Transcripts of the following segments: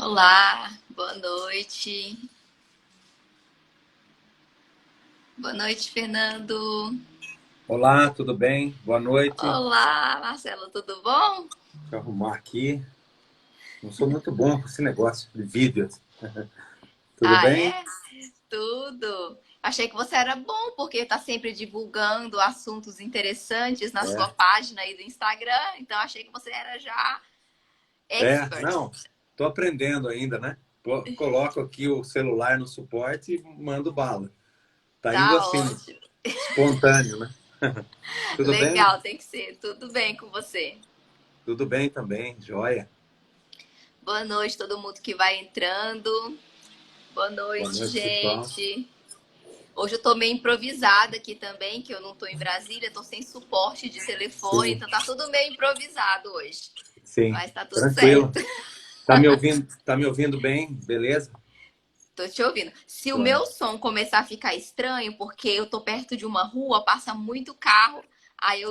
Olá, boa noite. Boa noite, Fernando. Olá, tudo bem? Boa noite. Olá, Marcelo, tudo bom? Deixa eu arrumar aqui. Não sou muito bom com esse negócio de vídeos. Tudo Ah, bem? é? Tudo. Achei que você era bom, porque está sempre divulgando assuntos interessantes na sua É. página aí do Instagram. Então, achei que você era já expert. Não, estou aprendendo ainda, né? Coloco aqui o celular no suporte e mando bala. Tá indo Tá assim, ótimo. espontâneo, né? Tudo bem? Legal, tem que ser. Tudo bem com você? Tudo bem também, joia. Boa noite, todo mundo que vai entrando. Boa Boa noite, noite, pessoal. gente. Hoje eu tô meio improvisada aqui também, que eu não tô em Brasília, tô sem suporte de telefone, Sim, então tá tudo meio improvisado hoje. sim. Mas tá tudo Tranquilo. certo. Tá me ouvindo? Tá me ouvindo bem? Beleza? Tô te ouvindo. Se o Joia. meu som começar a ficar estranho, porque eu tô perto de uma rua, passa muito carro, aí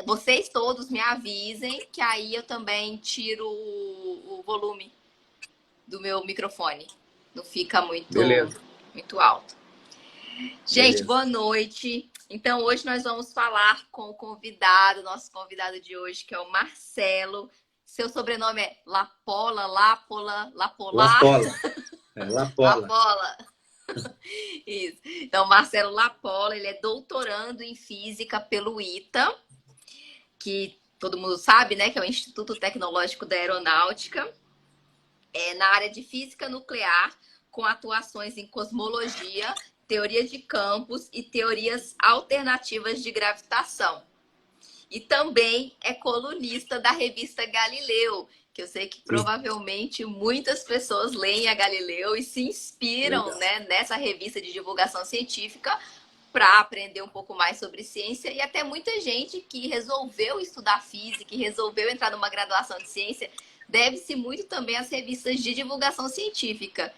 vocês todos me avisem, que aí eu também tiro o volume do meu microfone. Não fica Beleza, muito alto. Gente, beleza. boa noite. Então, hoje nós vamos falar com o convidado, nosso convidado de hoje, que é o Marcelo. Seu sobrenome é Lapola, Lápola, Lapolar, Lapola. É, Lapola. Lapola. Isso. Então, Marcelo Lapola, ele é doutorando em física pelo ITA, que todo mundo sabe, né, que é o Instituto Tecnológico da Aeronáutica, na área de física nuclear, com atuações em cosmologia, teoria de campos e teorias alternativas de gravitação. E também é colunista da revista Galileu, que eu sei que Sim, provavelmente muitas pessoas leem a Galileu e se inspiram, legal. né, nessa revista de divulgação científica para aprender um pouco mais sobre ciência, e até muita gente que resolveu estudar física e resolveu entrar numa graduação de ciência deve-se muito também às revistas de divulgação científica.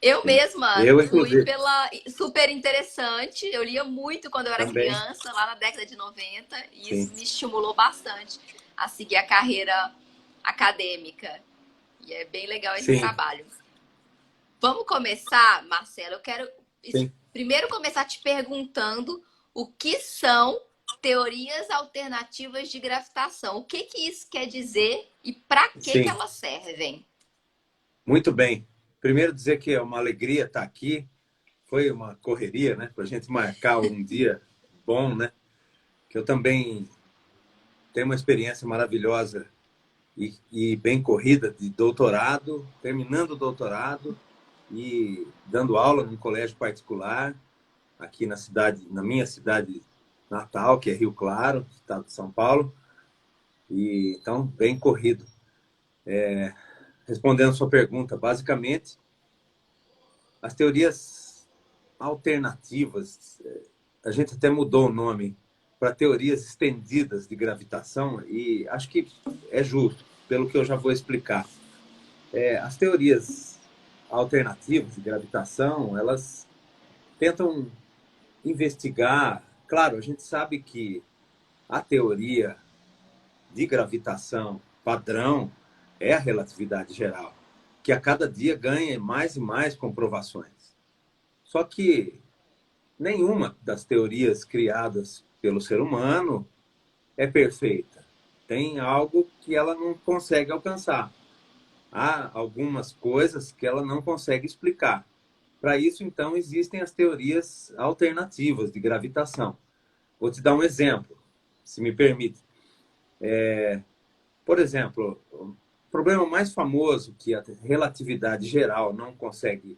Eu Sim. mesma Eu, fui inclusive, pela super interessante, eu lia muito quando eu era também. criança, lá na década de 90, e Sim, isso me estimulou bastante a seguir a carreira acadêmica. E é bem legal esse sim, trabalho. Vamos começar, Marcelo? Eu quero sim, primeiro começar te perguntando o que são teorias alternativas de gravitação. O que isso quer dizer e para que sim. elas servem? Muito bem. Primeiro dizer que é uma alegria estar aqui. Foi uma correria, né? Para a gente marcar um dia bom, né? Que eu também tenho uma experiência maravilhosa e bem corrida de doutorado, terminando o doutorado e dando aula num colégio particular aqui na cidade, na minha cidade natal, que é Rio Claro, estado de São Paulo. E então bem corrido. Respondendo a sua pergunta, basicamente as teorias alternativas, a gente até mudou o nome para teorias estendidas de gravitação e acho que é justo, pelo que eu já vou explicar. As teorias alternativas de gravitação, elas tentam investigar. Claro, a gente sabe que a teoria de gravitação padrão é a relatividade geral, que a cada dia ganha mais e mais comprovações. Só que nenhuma das teorias criadas pelo ser humano é perfeita. Tem algo que ela não consegue alcançar. Há algumas coisas que ela não consegue explicar. Para isso, então, existem as teorias alternativas de gravitação. Vou te dar um exemplo, se me permite. Por exemplo, o problema mais famoso que a relatividade geral não consegue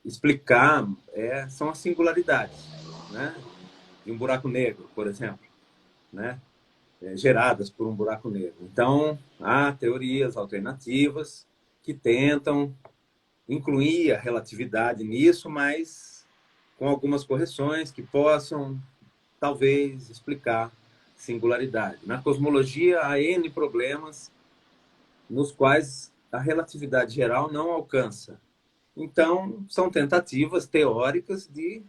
explicar são as singularidades, né? De um buraco negro, por exemplo, né? Geradas por um buraco negro. Então, há teorias alternativas que tentam incluir a relatividade nisso, mas com algumas correções que possam, talvez, explicar singularidade. Na cosmologia, há N problemas nos quais a relatividade geral não alcança. Então, são tentativas teóricas de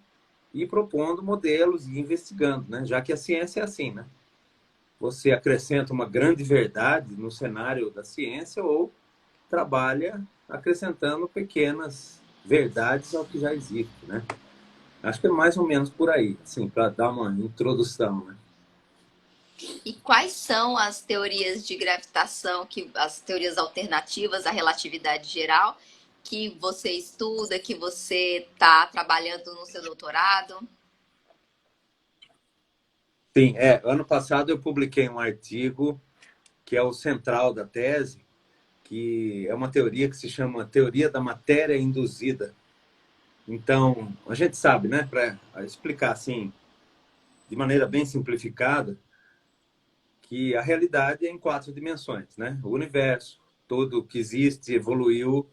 ir propondo modelos e investigando, né? Já que a ciência é assim, né? Você acrescenta uma grande verdade no cenário da ciência ou trabalha acrescentando pequenas verdades ao que já existe, né? Acho que é mais ou menos por aí, assim, para dar uma introdução, né? E quais são as teorias de gravitação, as teorias alternativas à relatividade geral, que você estuda, que você está trabalhando no seu doutorado? Sim, ano passado eu publiquei um artigo que é o central da tese, que é uma teoria que se chama teoria da matéria induzida. Então, a gente sabe, né, para explicar assim, de maneira bem simplificada, que a realidade é em 4 dimensões, né? O universo, tudo que existe evoluiu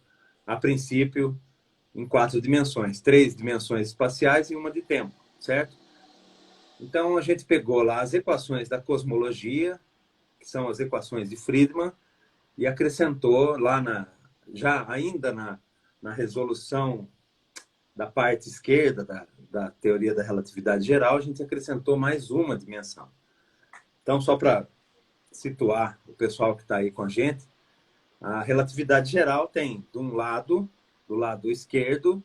a princípio em 4 dimensões, 3 dimensões espaciais e uma de tempo, certo? Então a gente pegou lá as equações da cosmologia, que são as equações de Friedman, e acrescentou lá já ainda na resolução da parte esquerda da teoria da relatividade geral, a gente acrescentou mais uma dimensão. Então, só para situar o pessoal que está aí com a gente, a relatividade geral tem, de um lado, do lado esquerdo,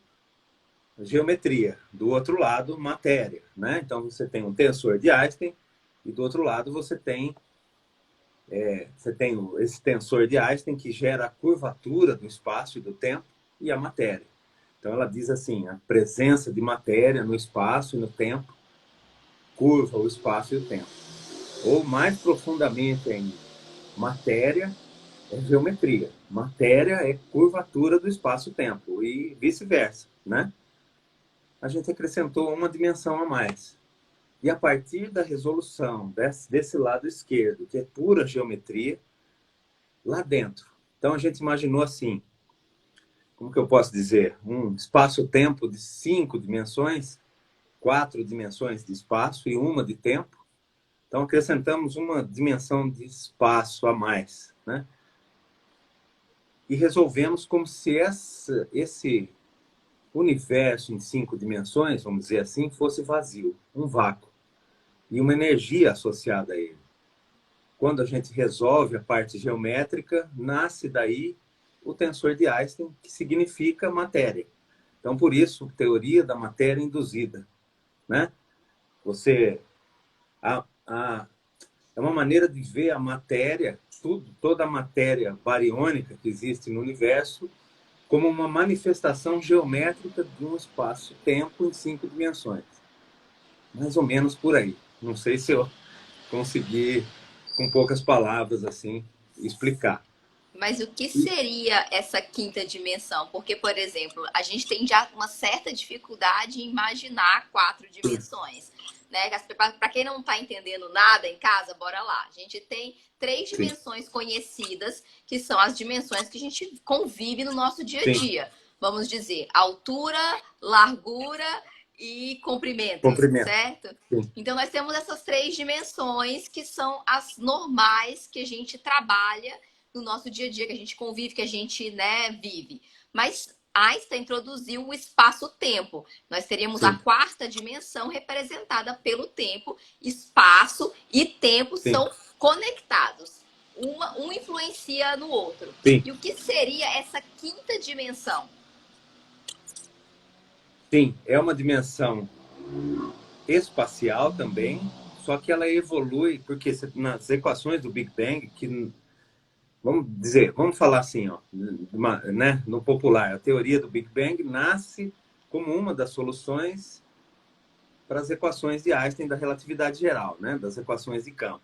geometria, do outro lado, matéria, né? Então, você tem um tensor de Einstein e do outro lado você tem esse tensor de Einstein que gera a curvatura do espaço e do tempo e a matéria. Então, ela diz assim, a presença de matéria no espaço e no tempo curva o espaço e o tempo. Ou, mais profundamente ainda, matéria é geometria. Matéria é curvatura do espaço-tempo e vice-versa, né? A gente acrescentou uma dimensão a mais. E a partir da resolução desse lado esquerdo, que é pura geometria, lá dentro. Então a gente imaginou assim, como que eu posso dizer? Um espaço-tempo de 5 dimensões, 4 dimensões de espaço e uma de tempo. Então acrescentamos uma dimensão de espaço a mais, né? E resolvemos como se esse universo em 5 dimensões, vamos dizer assim, fosse vazio, um vácuo, e uma energia associada a ele. Quando a gente resolve a parte geométrica, nasce daí o tensor de Einstein, que significa matéria. Então, por isso, teoria da matéria induzida, né? Você é uma maneira de ver a matéria, toda a matéria bariônica que existe no universo, como uma manifestação geométrica de um espaço-tempo em 5 dimensões. Mais ou menos por aí. Não sei se eu consegui, com poucas palavras, assim, explicar. Mas o que seria essa quinta dimensão? Porque, por exemplo, a gente tem já uma certa dificuldade em imaginar 4 dimensões. Né? Para quem não está entendendo nada em casa, bora lá. A gente tem 3 dimensões conhecidas, que são as dimensões que a gente convive no nosso dia a Sim, dia. Vamos dizer, altura, largura e comprimento, comprimento. certo? Sim, Então, nós temos essas 3 dimensões que são as normais que a gente trabalha no nosso dia a dia, que a gente convive, que a gente, né, vive. Mas Einstein introduziu o espaço-tempo. Nós teríamos a sim, 4ª dimensão representada pelo tempo. Espaço e tempo sim, são conectados. Um influencia no outro. sim, E o que seria essa quinta dimensão? sim. É uma dimensão espacial também, só que ela evolui, porque nas equações do Big Bang, que vamos falar assim, ó, né, no popular, a teoria do Big Bang nasce como uma das soluções para as equações de Einstein da relatividade geral, né, das equações de campo.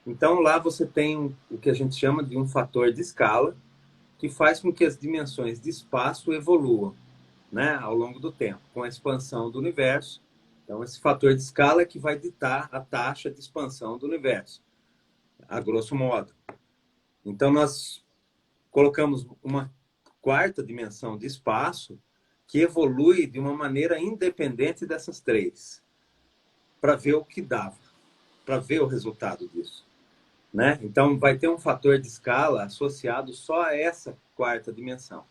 Então lá você tem o que a gente chama de um fator de escala, que faz com que as dimensões de espaço evoluam, né, ao longo do tempo, com a expansão do universo. Então esse fator de escala é que vai ditar a taxa de expansão do universo, a grosso modo. Então nós colocamos uma 4ª dimensão de espaço que evolui de uma maneira independente dessas 3, para ver o que dava, para ver o resultado disso, né? Então vai ter um fator de escala associado só a essa 4ª dimensão.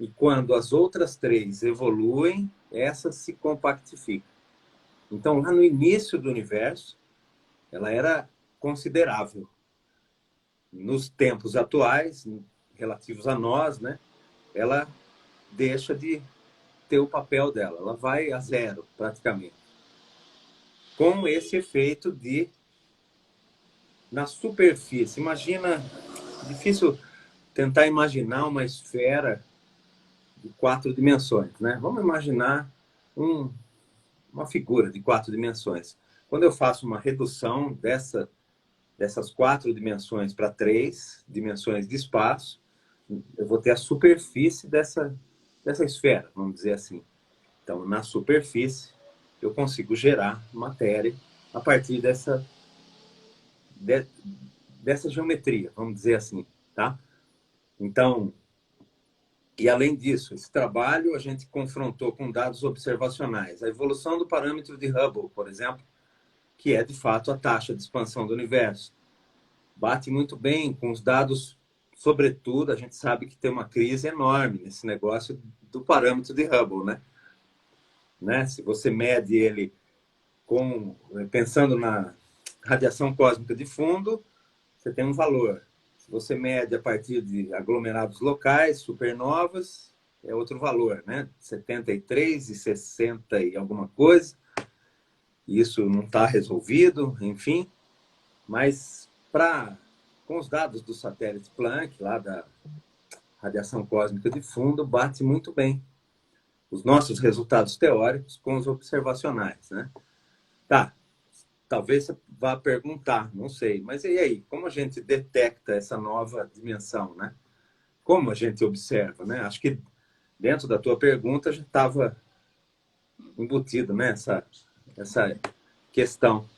E quando as outras 3 evoluem, essa se compactifica. Então lá no início do universo, ela era considerável. Nos tempos atuais, relativos a nós, né, ela deixa de ter o papel dela, ela vai a zero praticamente. Com esse efeito de, na superfície, imagina, difícil tentar imaginar uma esfera de 4 dimensões, né? Vamos imaginar uma figura de 4 dimensões. Quando eu faço uma redução dessas 4 dimensões para 3 dimensões de espaço, eu vou ter a superfície dessa esfera, vamos dizer assim. Então, na superfície, eu consigo gerar matéria a partir dessa geometria, vamos dizer assim, tá? Então, e além disso, esse trabalho a gente confrontou com dados observacionais. A evolução do parâmetro de Hubble, por exemplo, que é de fato a taxa de expansão do universo. Bate muito bem com os dados, sobretudo, a gente sabe que tem uma crise enorme nesse negócio do parâmetro de Hubble, né? Se você mede ele pensando na radiação cósmica de fundo, você tem um valor. Se você mede a partir de aglomerados locais, supernovas, é outro valor, né? 73 e 60 e alguma coisa. Isso não está resolvido, enfim. Mas com os dados do satélite Planck, lá da radiação cósmica de fundo, bate muito bem os nossos resultados teóricos com os observacionais, né? Tá, talvez você vá perguntar, não sei, mas e aí? Como a gente detecta essa nova dimensão, né? Como a gente observa, né? Acho que dentro da tua pergunta já estava embutido, né? Essa questão.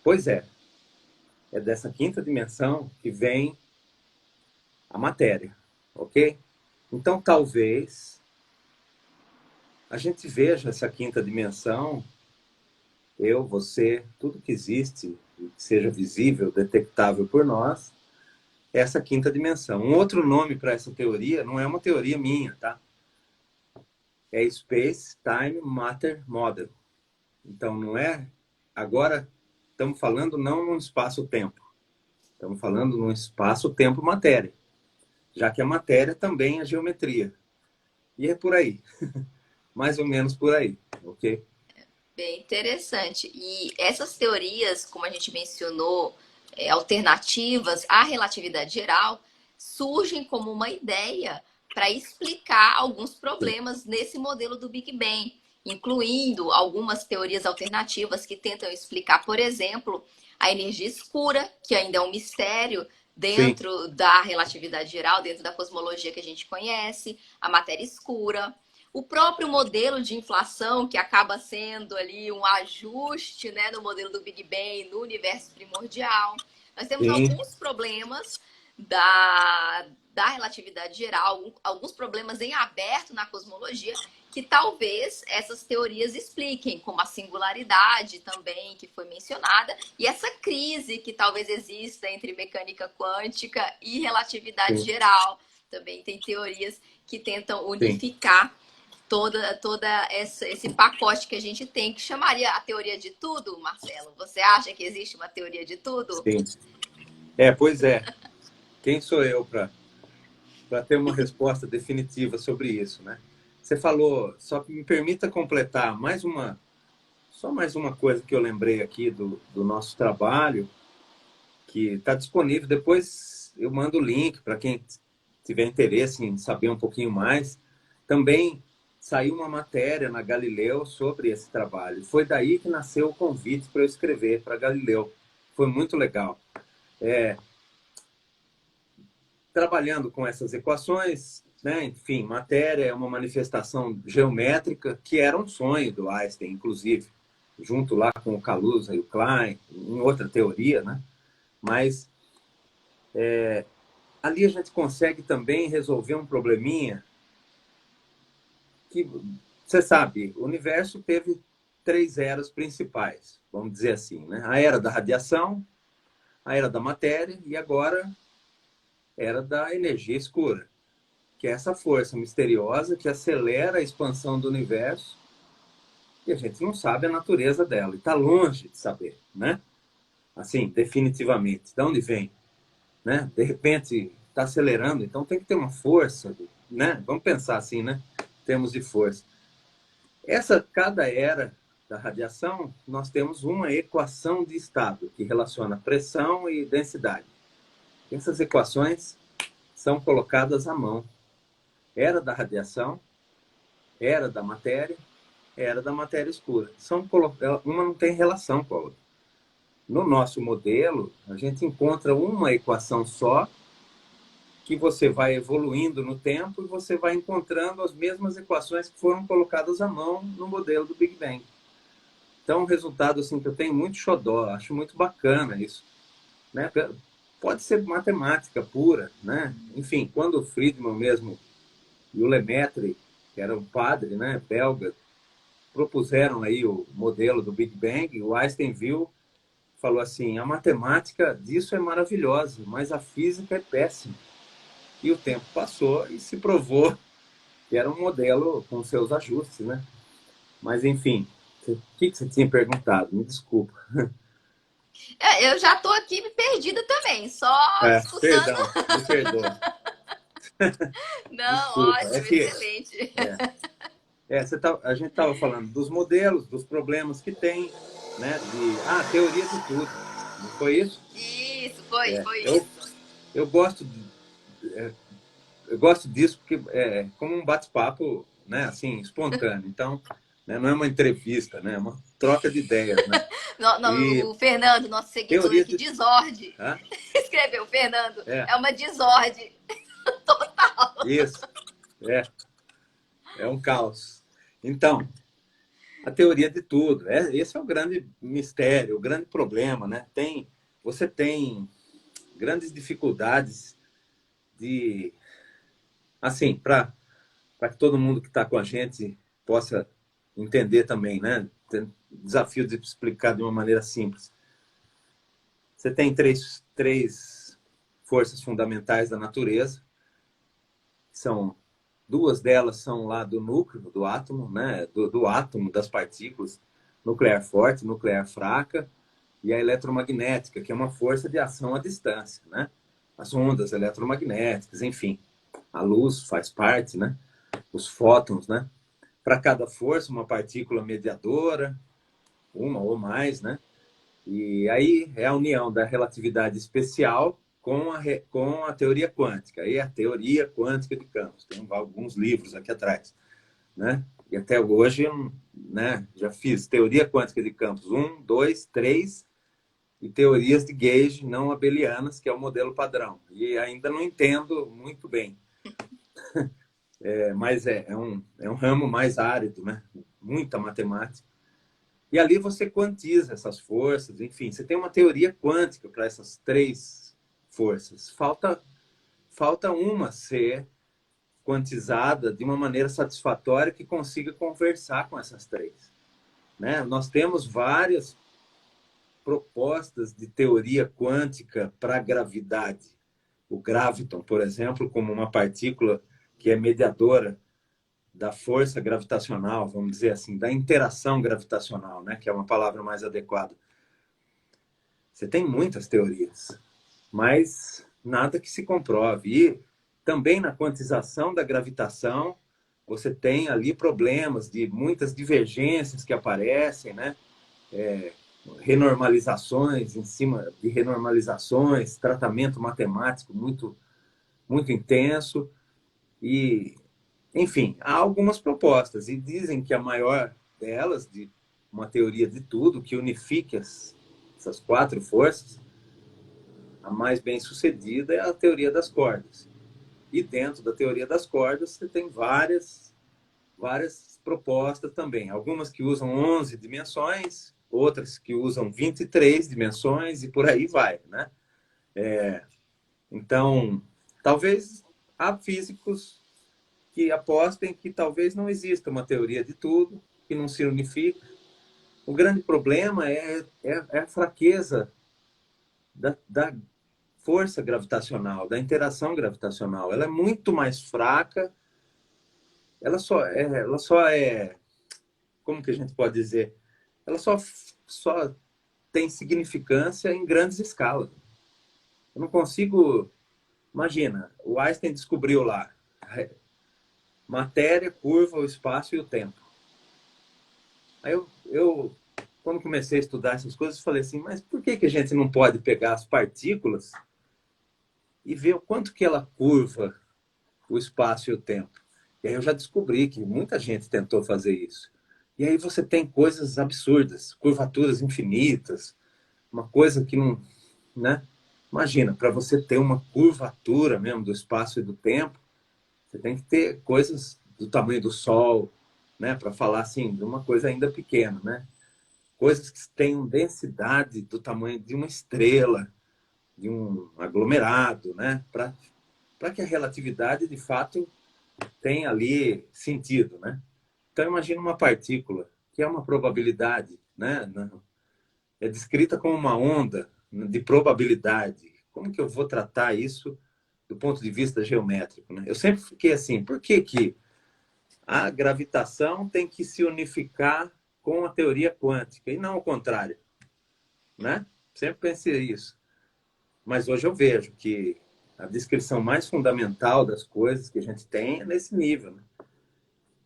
Pois é dessa quinta dimensão que vem a matéria, ok? Então, talvez a gente veja essa quinta dimensão, eu, você, tudo que existe, que seja visível, detectável por nós, essa quinta dimensão. Um outro nome para essa teoria não é uma teoria minha, tá? É Space Time Matter Model. Então, não é... Agora, estamos falando não num espaço-tempo. Estamos falando num espaço-tempo-matéria. Já que a matéria também é geometria. E é por aí. Mais ou menos por aí, ok? Bem interessante. E essas teorias, como a gente mencionou, alternativas à relatividade geral, surgem como uma ideia para explicar alguns problemas nesse modelo do Big Bang, incluindo algumas teorias alternativas que tentam explicar, por exemplo, a energia escura, que ainda é um mistério Sim, dentro da relatividade geral, dentro da cosmologia que a gente conhece, a matéria escura. O próprio modelo de inflação, que acaba sendo ali um ajuste, né, no modelo do Big Bang, no universo primordial. Nós temos sim, alguns problemas da relatividade geral, alguns problemas em aberto na cosmologia, que talvez essas teorias expliquem, como a singularidade também, que foi mencionada, e essa crise que talvez exista entre mecânica quântica e relatividade sim, geral. Também tem teorias que tentam sim, unificar toda esse pacote que a gente tem, que chamaria a teoria de tudo, Marcelo. Você acha que existe uma teoria de tudo? sim. Pois é. Quem sou eu para ter uma resposta definitiva sobre isso, né? Você falou, só me permita completar só mais uma coisa que eu lembrei aqui do nosso trabalho, que está disponível. Depois eu mando o link para quem tiver interesse em saber um pouquinho mais. Também saiu uma matéria na Galileu sobre esse trabalho. Foi daí que nasceu o convite para eu escrever para Galileu. Foi muito legal. Trabalhando com essas equações, né? Enfim, matéria é uma manifestação geométrica que era um sonho do Einstein, inclusive, junto lá com o Kaluza e o Klein, em outra teoria, né? Mas ali a gente consegue também resolver um probleminha que, você sabe, o universo teve 3 eras principais, vamos dizer assim, né? A era da radiação, a era da matéria e agora a era da energia escura, que é essa força misteriosa que acelera a expansão do universo e a gente não sabe a natureza dela, e está longe de saber, né? Assim, definitivamente. De onde vem? Né? De repente, está acelerando, então tem que ter uma força, né? Vamos pensar assim, né? Em termos de força. Cada era da radiação, nós temos uma equação de estado que relaciona pressão e densidade. Essas equações são colocadas à mão. Era da radiação, era da matéria escura. Uma não tem relação com a outra. No nosso modelo, a gente encontra uma equação só, que você vai evoluindo no tempo e você vai encontrando as mesmas equações que foram colocadas à mão no modelo do Big Bang. Então, o resultado assim, que eu tenho muito xodó, acho muito bacana isso. Né? Pode ser matemática pura, né? Enfim, quando o Friedman mesmo e o Lemaitre, que era um padre, né, belga, propuseram aí o modelo do Big Bang, o Einstein viu, falou assim, a matemática disso é maravilhosa, mas a física é péssima. E o tempo passou e se provou que era um modelo com seus ajustes, né? Mas, enfim, o que você tinha perguntado? Me desculpa. Eu já tô aqui me perdida também, só escutando. Perdão, me perdoa. Não, Desculpa. ótimo, excelente. A gente estava falando dos modelos, dos problemas que tem, né? Teoria de tudo. Não foi isso? Isso, foi Eu, isso. eu gosto eu gosto disso porque é como um bate-papo, né? Assim, espontâneo. Então, né, não é uma entrevista, né? É uma troca de ideias, né? E O Fernando, nosso seguidor teoria aqui, de... desordem. Hã? Escreveu, Fernando, É, é uma desordem total. isso. É um caos. Então, a teoria de tudo. Esse é o grande mistério, o grande problema, né? Você tem grandes dificuldades de... Assim, para que todo mundo que está com a gente possa entender também, né? Tem desafio de explicar de uma maneira simples. Você tem três forças fundamentais da natureza. Duas delas são lá do núcleo, do átomo, né? Do átomo, das partículas, nuclear forte, nuclear fraca, e a eletromagnética, que é uma força de ação à distância, né? As ondas eletromagnéticas, enfim. A luz faz parte, né? Os fótons, né? Para cada força, uma partícula mediadora, uma ou mais, né? E aí é a união da relatividade especial com a teoria quântica. Aí é a teoria quântica de campos. Tem alguns livros aqui atrás, né? E até hoje, né, já fiz teoria quântica de campos 1, 2, 3 e teorias de gauge não abelianas, que é o modelo padrão. E ainda não entendo muito bem. Mas é um ramo mais árido, né? Muita matemática. E ali você quantiza essas forças, enfim, você tem uma teoria quântica para essas três forças. Falta uma ser quantizada de uma maneira satisfatória que consiga conversar com essas três. Né? Nós temos várias propostas de teoria quântica para a gravidade. O graviton, por exemplo, como uma partícula que é mediadora da força gravitacional, vamos dizer assim, da interação gravitacional, né? Que é uma palavra mais adequada. Você tem muitas teorias, mas nada que se comprove. E também na quantização da gravitação, você tem ali problemas de muitas divergências que aparecem, né? Renormalizações em cima de renormalizações, tratamento matemático muito, muito intenso. E enfim, há algumas propostas e dizem que a maior delas, de uma teoria de tudo, que unifique essas quatro forças, a mais bem sucedida é a teoria das cordas. E dentro da teoria das cordas você tem várias propostas também. Algumas que usam 11 dimensões, outras que usam 23 dimensões e por aí vai, né? Então, talvez há físicos que apostem que talvez não exista uma teoria de tudo, que não se unifica. O grande problema é a fraqueza da força gravitacional, da interação gravitacional. Ela é muito mais fraca, ela só é, como que a gente pode dizer? Ela só tem significância em grandes escalas. Eu não consigo Imagina, o Einstein descobriu lá matéria, curva, o espaço e o tempo. Aí quando comecei a estudar essas coisas, falei assim, mas por que a gente não pode pegar as partículas e ver o quanto que ela curva o espaço e o tempo? E aí eu já descobri que muita gente tentou fazer isso. E aí você tem coisas absurdas, curvaturas infinitas, uma coisa que não, né? Imagina, para você ter uma curvatura mesmo do espaço e do tempo, você tem que ter coisas do tamanho do Sol, né? Para falar assim, de uma coisa ainda pequena, né? Coisas que tenham densidade do tamanho de uma estrela, de um aglomerado, né? Para que a relatividade, de fato, tenha ali sentido, né? Então, imagina uma partícula, que é uma probabilidade, né? É descrita como uma onda de probabilidade. Como que eu vou tratar isso do ponto de vista geométrico, né? Eu sempre fiquei assim, por que que a gravitação tem que se unificar com a teoria quântica e não o contrário, né? Sempre pensei isso. Mas hoje eu vejo que a descrição mais fundamental das coisas que a gente tem é nesse nível, né?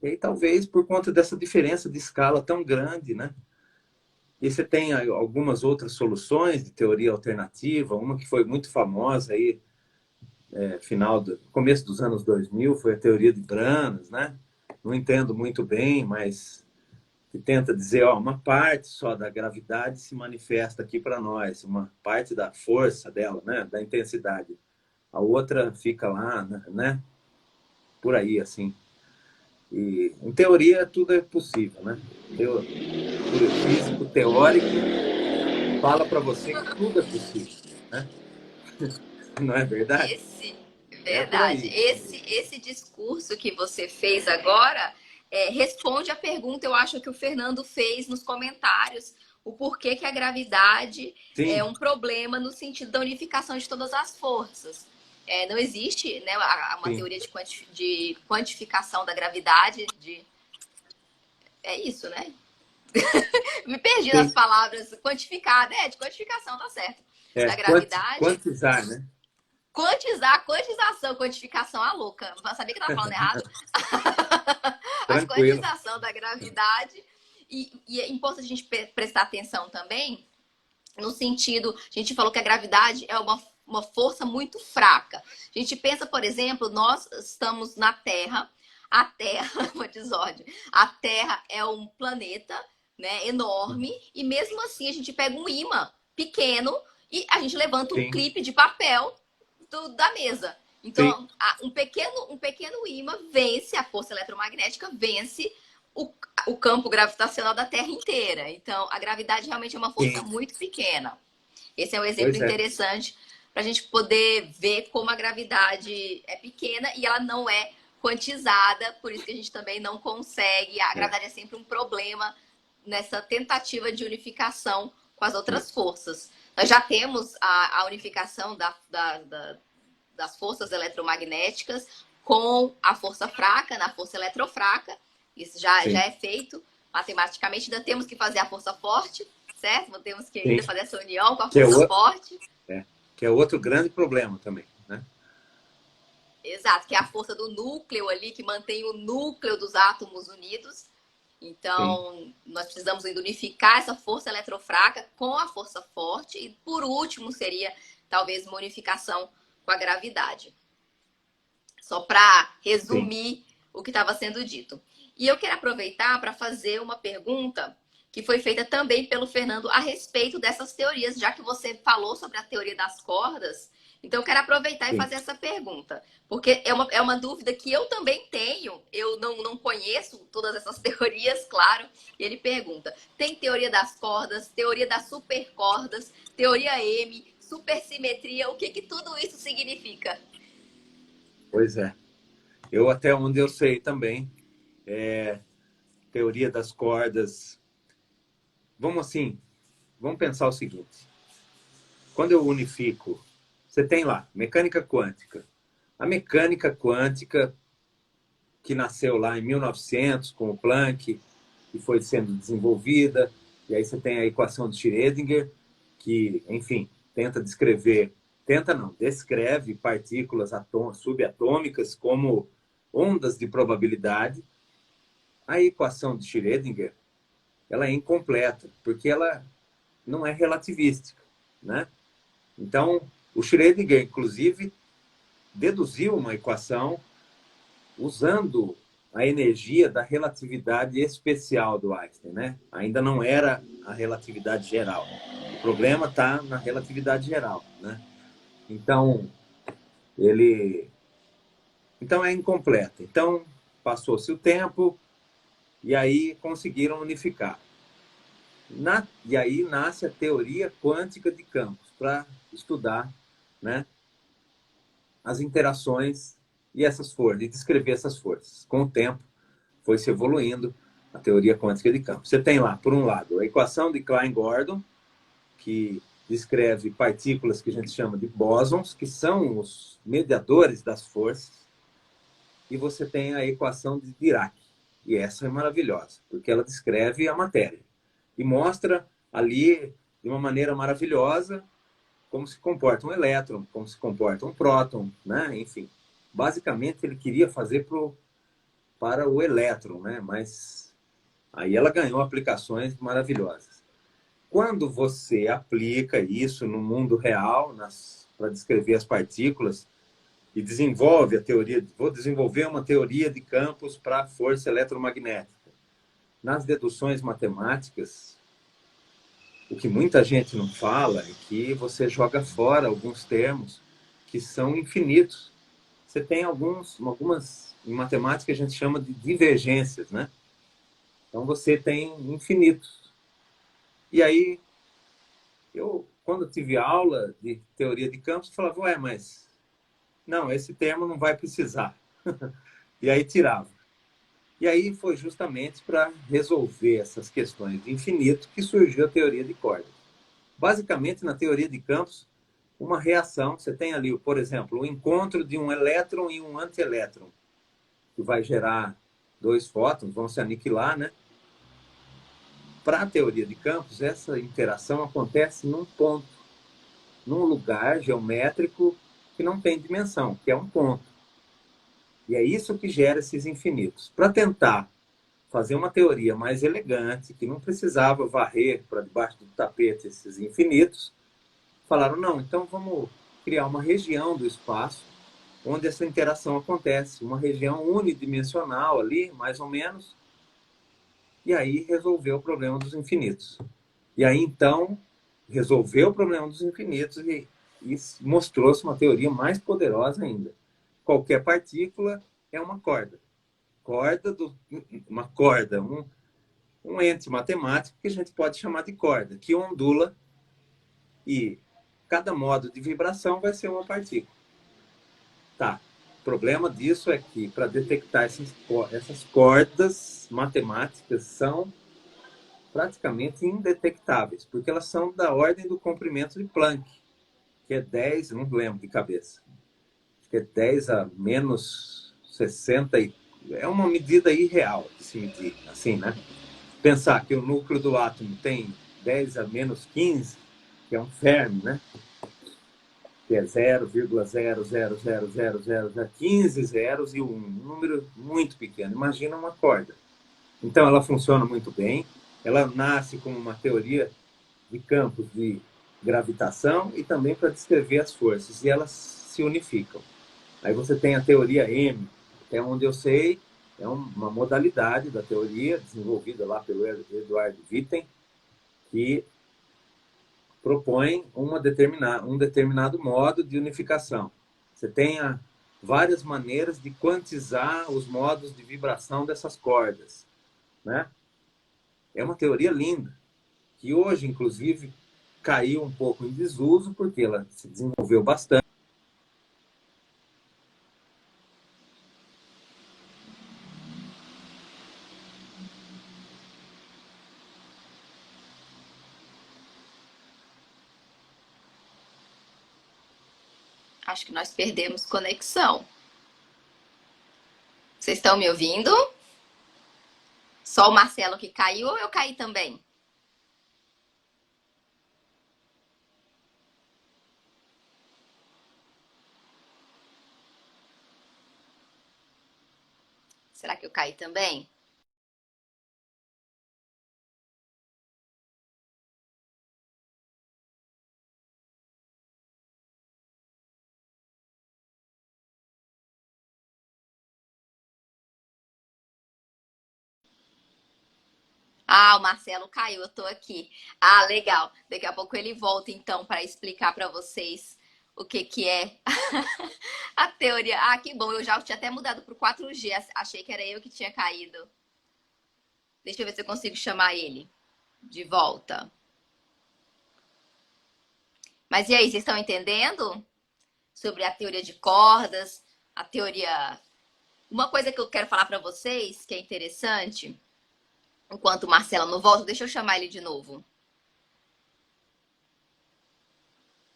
E aí, talvez por conta dessa diferença de escala tão grande, né? E você tem algumas outras soluções de teoria alternativa, uma que foi muito famosa aí, começo dos anos 2000, foi a teoria de Browns, né? Não entendo muito bem, mas que tenta dizer, ó, uma parte só da gravidade se manifesta aqui para nós, uma parte da força dela, né, da intensidade. A outra fica lá, né, por aí, assim. E, em teoria, tudo é possível, né? O físico teórico fala para você que tudo é possível, né? Não é verdade? Esse, É por verdade. aí. Esse discurso que você fez agora responde a pergunta, eu acho, que o Fernando fez nos comentários. O porquê que a gravidade é Sim, um problema no sentido da unificação de todas as forças. Não existe, né, uma sim, teoria de quantificação da gravidade. É isso, né? Me perdi nas sim. palavras. Quantificada. De quantificação, tá certo. Da gravidade. Quantizar, né? Quantizar, quantização, quantificação, a louca. Eu sabia que eu tava falando errado. Mas Tranquilo. quantização da gravidade. E é importante a gente prestar atenção também no sentido, a gente falou que a gravidade é uma força muito fraca. A gente pensa, por exemplo, nós estamos na Terra, a Terra, uma desordem, a Terra é um planeta, né, enorme, e mesmo assim a gente pega um ímã pequeno e a gente levanta um Sim, clipe de papel da mesa. sim, Então, um pequeno ímã vence, a força eletromagnética vence o, o campo gravitacional da Terra inteira. Então, a gravidade realmente é uma força sim. muito pequena. Esse é um exemplo Pois é. interessante para a gente poder ver como a gravidade é pequena e ela não é quantizada, por isso que a gente também não consegue. A É, gravidade é sempre um problema nessa tentativa de unificação com as é. outras forças. Nós já temos a unificação das forças eletromagnéticas com a força fraca, na força eletrofraca. Isso já Sim, é feito matematicamente. Ainda temos que fazer a força forte, certo? Temos que sim. ainda fazer essa união com a Que é, força forte. é, que é outro grande problema também, né? Exato, que é a força do núcleo ali, que mantém o núcleo dos átomos unidos. Sim, Então, nós precisamos unificar essa força eletrofraca com a força forte. E, por último, seria talvez uma unificação com a gravidade. Só para sim, resumir o que estava sendo dito. E eu quero aproveitar para fazer uma pergunta que foi feita também pelo Fernando a respeito dessas teorias, já que você falou sobre a teoria das cordas. Então, eu quero aproveitar e sim. fazer essa pergunta, porque é uma dúvida que eu também tenho, eu não conheço todas essas teorias, claro. E ele pergunta: tem teoria das cordas, teoria das supercordas, teoria M, supersimetria, o que, que tudo isso significa? Pois é. Eu até onde eu sei também, teoria das cordas. Vamos assim, vamos pensar o seguinte. Quando eu unifico, você tem lá mecânica quântica. A mecânica quântica que nasceu lá em 1900 com o Planck, que foi sendo desenvolvida, e aí você tem a equação de Schrödinger, que, enfim, tenta descrever tenta não, descreve partículas subatômicas como ondas de probabilidade. A equação de Schrödinger, ela é incompleta, porque ela não é relativística, né? Então, o Schrödinger, inclusive, deduziu uma equação usando a energia da relatividade especial do Einstein, né? Ainda não era a relatividade geral. O problema está na relatividade geral, né? Então, então é incompleta. Então, passou-se o tempo e aí conseguiram unificar. E aí nasce a teoria quântica de campos para estudar, né, as interações e essas forças, e descrever essas forças. Com o tempo, foi se evoluindo a teoria quântica de campos. Você tem lá, por um lado, a equação de Klein-Gordon, que descreve partículas que a gente chama de bósons, que são os mediadores das forças. E você tem a equação de Dirac. E essa é maravilhosa, porque ela descreve a matéria. E mostra ali, de uma maneira maravilhosa, como se comporta um elétron, como se comporta um próton, né? Enfim, basicamente ele queria fazer para o elétron, né? Mas aí ela ganhou aplicações maravilhosas. Quando você aplica isso no mundo real, para descrever as partículas, e desenvolve a teoria, vou desenvolver uma teoria de campos para a força eletromagnética. Nas deduções matemáticas, o que muita gente não fala é que você joga fora alguns termos que são infinitos. Você tem algumas, em matemática a gente chama de divergências, né? Então você tem infinitos. E aí, quando eu tive aula de teoria de campos, eu falava, ué, mas não, esse termo não vai precisar. E aí tirava. E aí foi justamente para resolver essas questões de infinito que surgiu a teoria de cordas. Basicamente, na teoria de campos, uma reação, você tem ali, por exemplo, o encontro de um elétron e um antielétron, que vai gerar dois fótons, vão se aniquilar, né? Para a teoria de campos, essa interação acontece num ponto, num lugar geométrico que não tem dimensão, que é um ponto. E é isso que gera esses infinitos. Para tentar fazer uma teoria mais elegante, que não precisava varrer para debaixo do tapete esses infinitos, falaram, não, então vamos criar uma região do espaço onde essa interação acontece, uma região unidimensional ali, mais ou menos, e aí resolveu o problema dos infinitos. E aí, então, resolveu o problema dos infinitos e mostrou-se uma teoria mais poderosa ainda. Qualquer partícula é uma corda. Uma corda, um ente matemático que a gente pode chamar de corda, que ondula e cada modo de vibração vai ser uma partícula. Tá. O problema disso é que para detectar essas cordas matemáticas são praticamente indetectáveis, porque elas são da ordem do comprimento de Planck, que é 10, não lembro de cabeça, acho que é 10 a menos 60, é uma medida irreal de se medir, assim, né? Pensar que o núcleo do átomo tem 10 a menos 15, que é um Fermi, né? Que é 0,0000015 zeros e um número muito pequeno. Imagina uma corda. Então, ela funciona muito bem. Ela nasce como uma teoria de campos de gravitação e também para descrever as forças. E elas se unificam. Aí você tem a teoria M, até onde eu sei, é uma modalidade da teoria desenvolvida lá pelo Eduard Witten, que propõe um determinado modo de unificação. Você tem várias maneiras de quantizar os modos de vibração dessas cordas, né? É uma teoria linda, que hoje, inclusive, caiu um pouco em desuso, porque ela se desenvolveu bastante. Acho que nós perdemos conexão. Vocês estão me ouvindo? Só o Marcelo que caiu ou eu caí também? Será que eu caí também? Ah, o Marcelo caiu, eu tô aqui. Ah, legal. Daqui a pouco ele volta então para explicar para vocês o que que é a teoria. Ah, que bom, eu já tinha até mudado pro 4G, achei que era eu que tinha caído. Deixa eu ver se eu consigo chamar ele de volta. Mas e aí, vocês estão entendendo sobre a teoria de cordas, a teoria. Uma coisa que eu quero falar para vocês, que é interessante, enquanto o Marcelo não volta, deixa eu chamar ele de novo.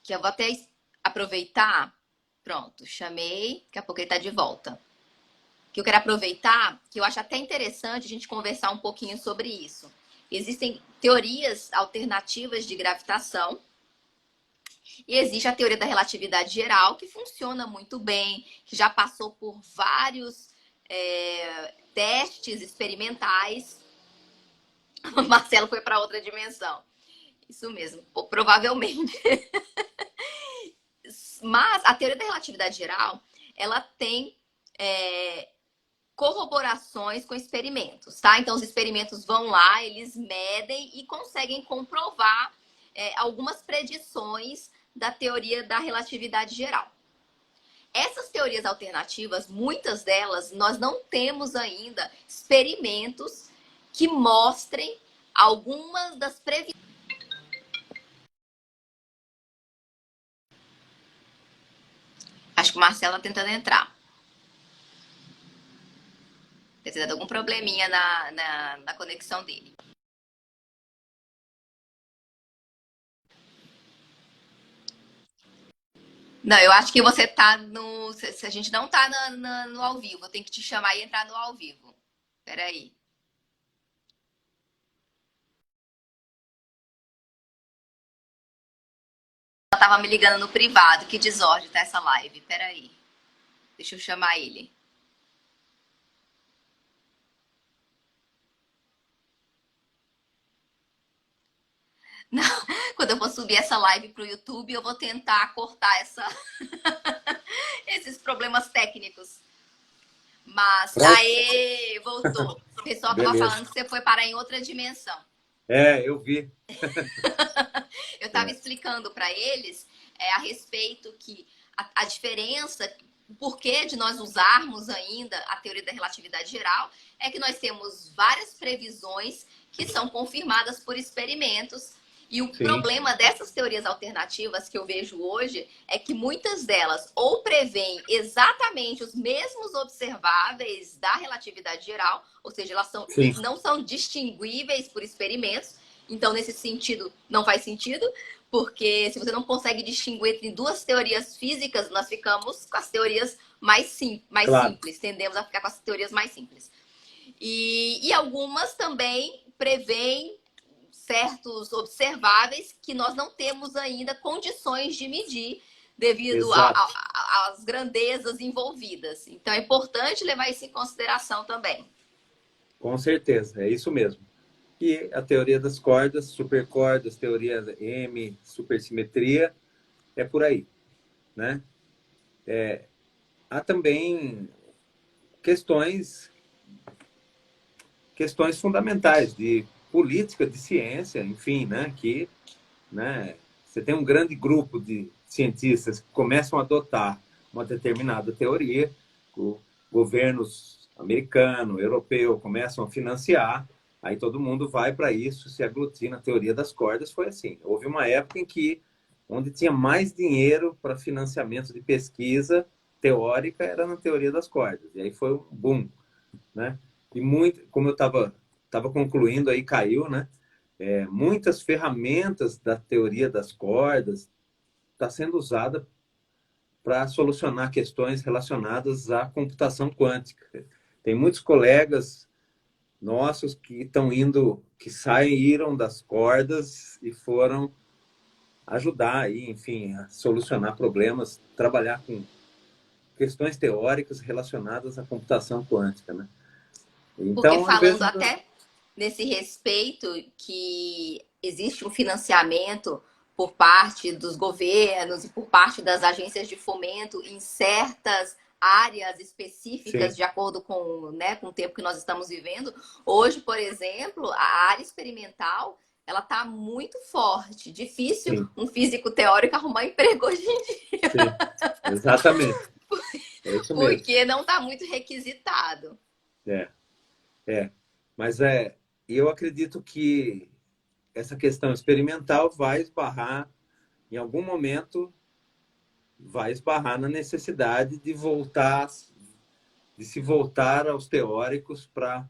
Que eu vou até aproveitar. Pronto, chamei, daqui a pouco ele está de volta. Que eu quero aproveitar, que eu acho até interessante a gente conversar um pouquinho sobre isso. Existem teorias alternativas de gravitação e existe a teoria da relatividade geral, que funciona muito bem, que já passou por vários testes experimentais. O Marcelo foi para outra dimensão. Isso mesmo, provavelmente. Mas a teoria da relatividade geral, ela tem corroborações com experimentos, tá? Então, os experimentos vão lá, eles medem e conseguem comprovar algumas predições da teoria da relatividade geral. Essas teorias alternativas, muitas delas, nós não temos ainda experimentos que mostrem algumas das previsões. Acho que o Marcelo está tentando entrar. Deve ter dado algum probleminha na conexão dele. Não, eu acho que você tá no. Se a gente não tá no ao vivo, eu tenho que te chamar e entrar no ao vivo. Peraí. Ela tava me ligando no privado. Que desordem tá essa live. Peraí. Deixa eu chamar ele. Não, quando eu for subir essa live pro YouTube, eu vou tentar cortar esses problemas técnicos. Mas, Pronto. aê, voltou. O pessoal tava Beleza. falando que você foi parar em outra dimensão. Eu vi. Eu estava É, explicando para eles a respeito que a diferença, o porquê de nós usarmos ainda a teoria da relatividade geral, é que nós temos várias previsões que são confirmadas por experimentos. E o sim, problema dessas teorias alternativas que eu vejo hoje é que muitas delas ou preveem exatamente os mesmos observáveis da relatividade geral, ou seja, elas sim, não são distinguíveis por experimentos. Então, nesse sentido, não faz sentido, porque se você não consegue distinguir entre duas teorias físicas, nós ficamos com as teorias mais claro. simples, tendemos a ficar com as teorias mais simples. E algumas também preveem certos observáveis que nós não temos ainda condições de medir devido Exato. às grandezas envolvidas. Então é importante levar isso em consideração também. Com certeza, é isso mesmo. E a teoria das cordas, supercordas, teoria M, supersimetria, é por aí, né? Há também questões fundamentais de política, de ciência, enfim, né? Que, né? Você tem um grande grupo de cientistas que começam a adotar uma determinada teoria, governos americano, europeu começam a financiar, aí todo mundo vai para isso, se aglutina. A teoria das cordas foi assim. Houve uma época em que onde tinha mais dinheiro para financiamento de pesquisa teórica era na teoria das cordas. E aí foi um boom, né? E muito, como eu estava concluindo, aí caiu, né? Muitas ferramentas da teoria das cordas está sendo usada para solucionar questões relacionadas à computação quântica. Tem muitos colegas nossos que estão indo, que saíram das cordas e foram ajudar aí, enfim, a solucionar problemas, trabalhar com questões teóricas relacionadas à computação quântica, né? Porque Então, às falando vezes, até nesse respeito que existe um financiamento por parte dos governos e por parte das agências de fomento em certas áreas específicas sim, de acordo com, né, com o tempo que nós estamos vivendo. Hoje, por exemplo, a área experimental ela está muito forte. Difícil sim, um físico teórico arrumar emprego hoje em dia, sim, exatamente. É isso mesmo. porque não está muito requisitado. É, é. Mas eu acredito que essa questão experimental vai esbarrar, em algum momento, vai esbarrar na necessidade de voltar, de se voltar aos teóricos para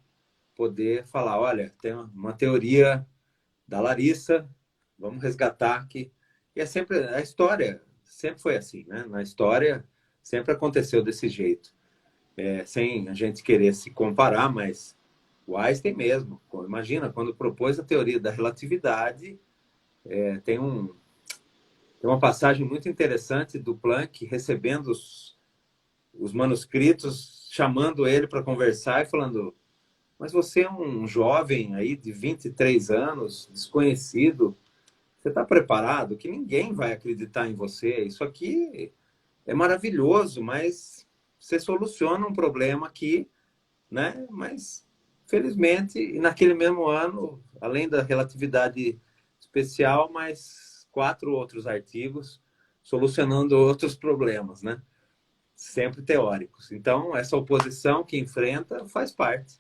poder falar, olha, tem uma teoria da Larissa, vamos resgatar aqui. E é sempre a história, sempre foi assim, né? Na história sempre aconteceu desse jeito, sem a gente querer se comparar, mas o Einstein mesmo, imagina, quando propôs a teoria da relatividade, tem tem uma passagem muito interessante do Planck recebendo os manuscritos, chamando ele para conversar e falando: mas você é um jovem aí de 23 anos, desconhecido, você está preparado? Que ninguém vai acreditar em você. Isso aqui é maravilhoso, mas você soluciona um problema aqui, né? Mas, felizmente, naquele mesmo ano, além da relatividade especial, mais 4 outros artigos solucionando outros problemas, né? Sempre teóricos. Então, essa oposição que enfrenta faz parte.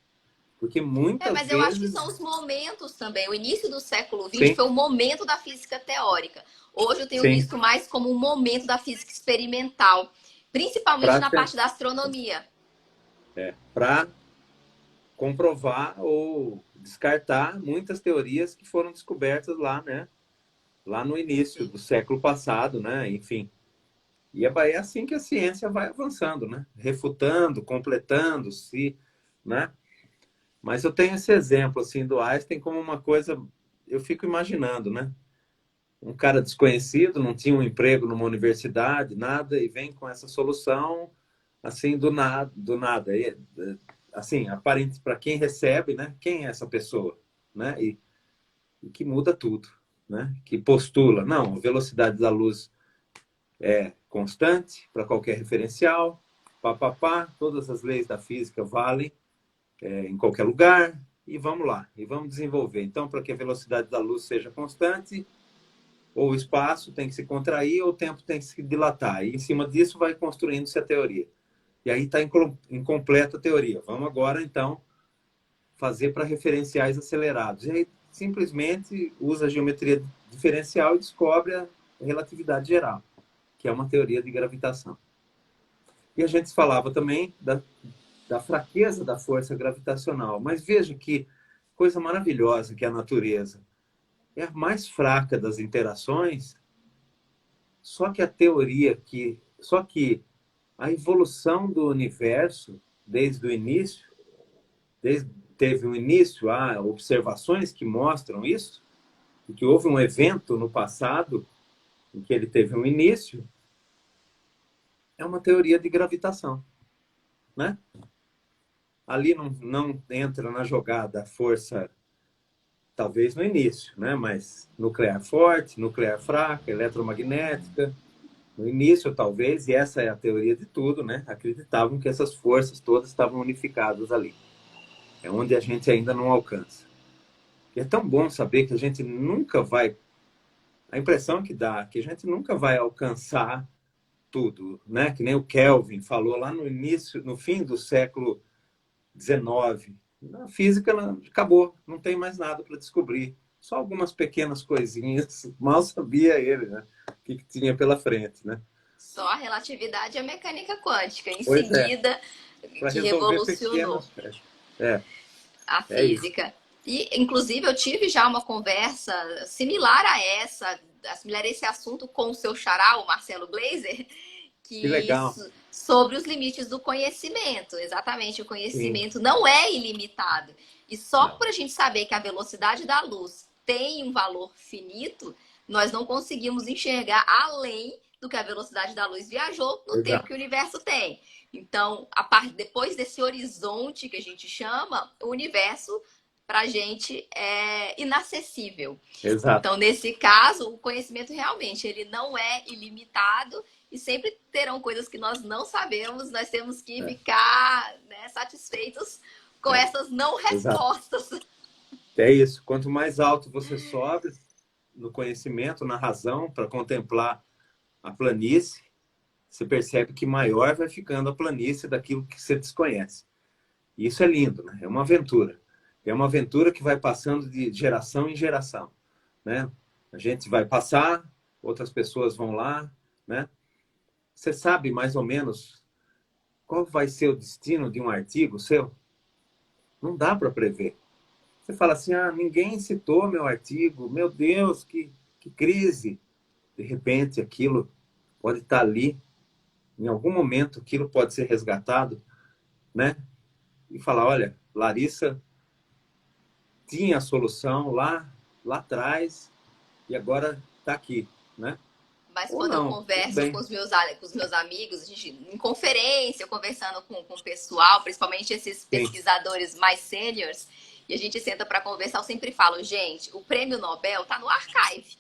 Porque É, muitas mas eu acho que são vezes, os momentos também. O início do século XX sim, foi o momento da física teórica. Hoje eu tenho sim, visto mais como um momento da física experimental, principalmente na prática parte da astronomia. para comprovar ou descartar muitas teorias que foram descobertas lá, né? Lá no início Sim. do século passado, né? Enfim. E é assim que a ciência vai avançando, né? Refutando, completando-se, né? Mas eu tenho esse exemplo assim do Einstein como uma coisa, eu fico imaginando, né? Um cara desconhecido, não tinha um emprego numa universidade, nada, e vem com essa solução assim do nada. E, assim, aparente para quem recebe, né? Quem é essa pessoa, né? E que muda tudo, né? Que postula, não, a velocidade da luz é constante para qualquer referencial, papapá, todas as leis da física valem em qualquer lugar, e vamos lá, e vamos desenvolver. Então, para que a velocidade da luz seja constante, ou o espaço tem que se contrair, ou o tempo tem que se dilatar. E em cima disso vai construindo-se a teoria. E aí está incompleta a teoria. Vamos agora, então, fazer para referenciais acelerados. E aí simplesmente usa a geometria diferencial e descobre a relatividade geral, que é uma teoria de gravitação. E a gente falava também da fraqueza da força gravitacional. Mas veja que coisa maravilhosa que é a natureza. É a mais fraca das interações, só que a teoria que. Só que a evolução do universo, desde o início, desde, teve um início, há observações que mostram isso, e que houve um evento no passado em que ele teve um início, é uma teoria de gravitação, né? Ali não entra na jogada a força, talvez no início, né? Mas nuclear forte, nuclear fraca, eletromagnética, no início talvez, e essa é a teoria de tudo, né? Acreditavam que essas forças todas estavam unificadas ali. É onde a gente ainda não alcança. E é tão bom saber que a gente nunca vai. A impressão que dá é que a gente nunca vai alcançar tudo, né? Que nem o Kelvin falou lá no início, no fim do século XIX. A física acabou, não tem mais nada para descobrir. Só algumas pequenas coisinhas. Mal sabia ele, né? O que tinha pela frente, né? Só a relatividade e a mecânica quântica, em Pois é, seguida, para que resolver revolucionou pequenas. É, a é isso. física. E, inclusive, eu tive já uma conversa similar a essa, similar a esse assunto com o seu xará, o Marcelo Gleiser, Que que legal. sobre os limites do conhecimento. Exatamente, o Sim, conhecimento não é ilimitado. E só não. por a gente saber que a velocidade da luz tem um valor finito, nós não conseguimos enxergar além do que a velocidade da luz viajou no tempo Exato. que o universo tem. Então, depois desse horizonte que a gente chama, o universo para a gente é inacessível. Exato. Então, nesse caso, o conhecimento realmente ele não é ilimitado e sempre terão coisas que nós não sabemos, nós temos que ficar, né, satisfeitos com essas não Exato. respostas. É isso. Quanto mais alto você sobe no conhecimento, na razão, para contemplar a planície, você percebe que maior vai ficando a planície daquilo que você desconhece. E isso é lindo, né? É uma aventura. É uma aventura que vai passando de geração em geração, né? A gente vai passar, outras pessoas vão lá, né? Você sabe mais ou menos qual vai ser o destino de um artigo seu? Não dá para prever. Você fala assim, ah, ninguém citou meu artigo, meu Deus, que crise. De repente, aquilo pode estar ali, em algum momento, aquilo pode ser resgatado, né? E falar, olha, Larissa tinha a solução lá atrás e agora está aqui, né? Mas Ou quando eu não, tudo converso bem. com os meus amigos, a gente, em conferência, conversando com o pessoal, principalmente esses Sim, pesquisadores mais sêniores, e a gente senta para conversar, eu sempre falo, gente, o prêmio Nobel está no archive.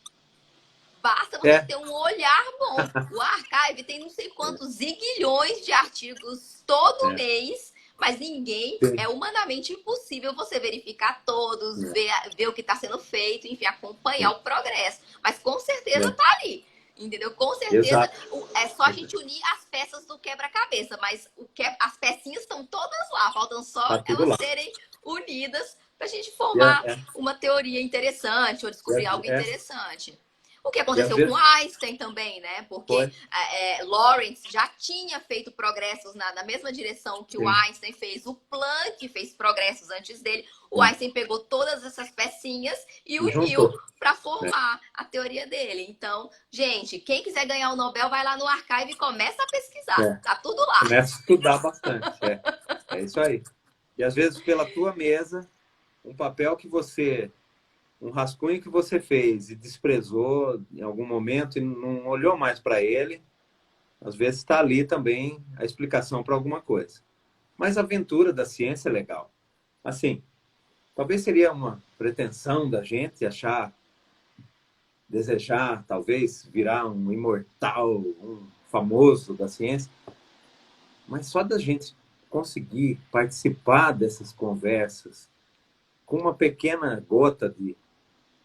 Basta você é, ter um olhar bom. O archive tem não sei quantos ziguilhões de artigos todo é, mês, mas ninguém, sim, é humanamente impossível você verificar todos, ver o que está sendo feito, enfim, acompanhar o progresso. Mas com certeza é, está ali. Entendeu? Com certeza exato. é só a gente unir as peças do quebra-cabeça, mas as pecinhas estão todas lá, faltam Tá só tudo elas lá. serem unidas para a gente E, formar uma teoria interessante ou e, descobrir algo é, interessante. O que e às aconteceu com vezes Einstein também, né? Porque foi, Lawrence já tinha feito progressos na mesma direção que o sim, Einstein fez, o Planck fez progressos antes dele. O é, Einstein pegou todas essas pecinhas e e uniu juntou. para É. formar a teoria dele. Então, gente, quem quiser ganhar o Nobel, vai lá no archive e começa a pesquisar. É. Tá tudo lá. Começa a estudar bastante. É isso aí. E às vezes pela tua mesa, um papel que você, um rascunho que você fez e desprezou em algum momento e não olhou mais para ele, às vezes está ali também a explicação para alguma coisa. Mas a aventura da ciência é legal. Assim, talvez seria uma pretensão da gente achar, desejar, talvez virar um imortal, um famoso da ciência, mas só da gente conseguir participar dessas conversas com uma pequena gota de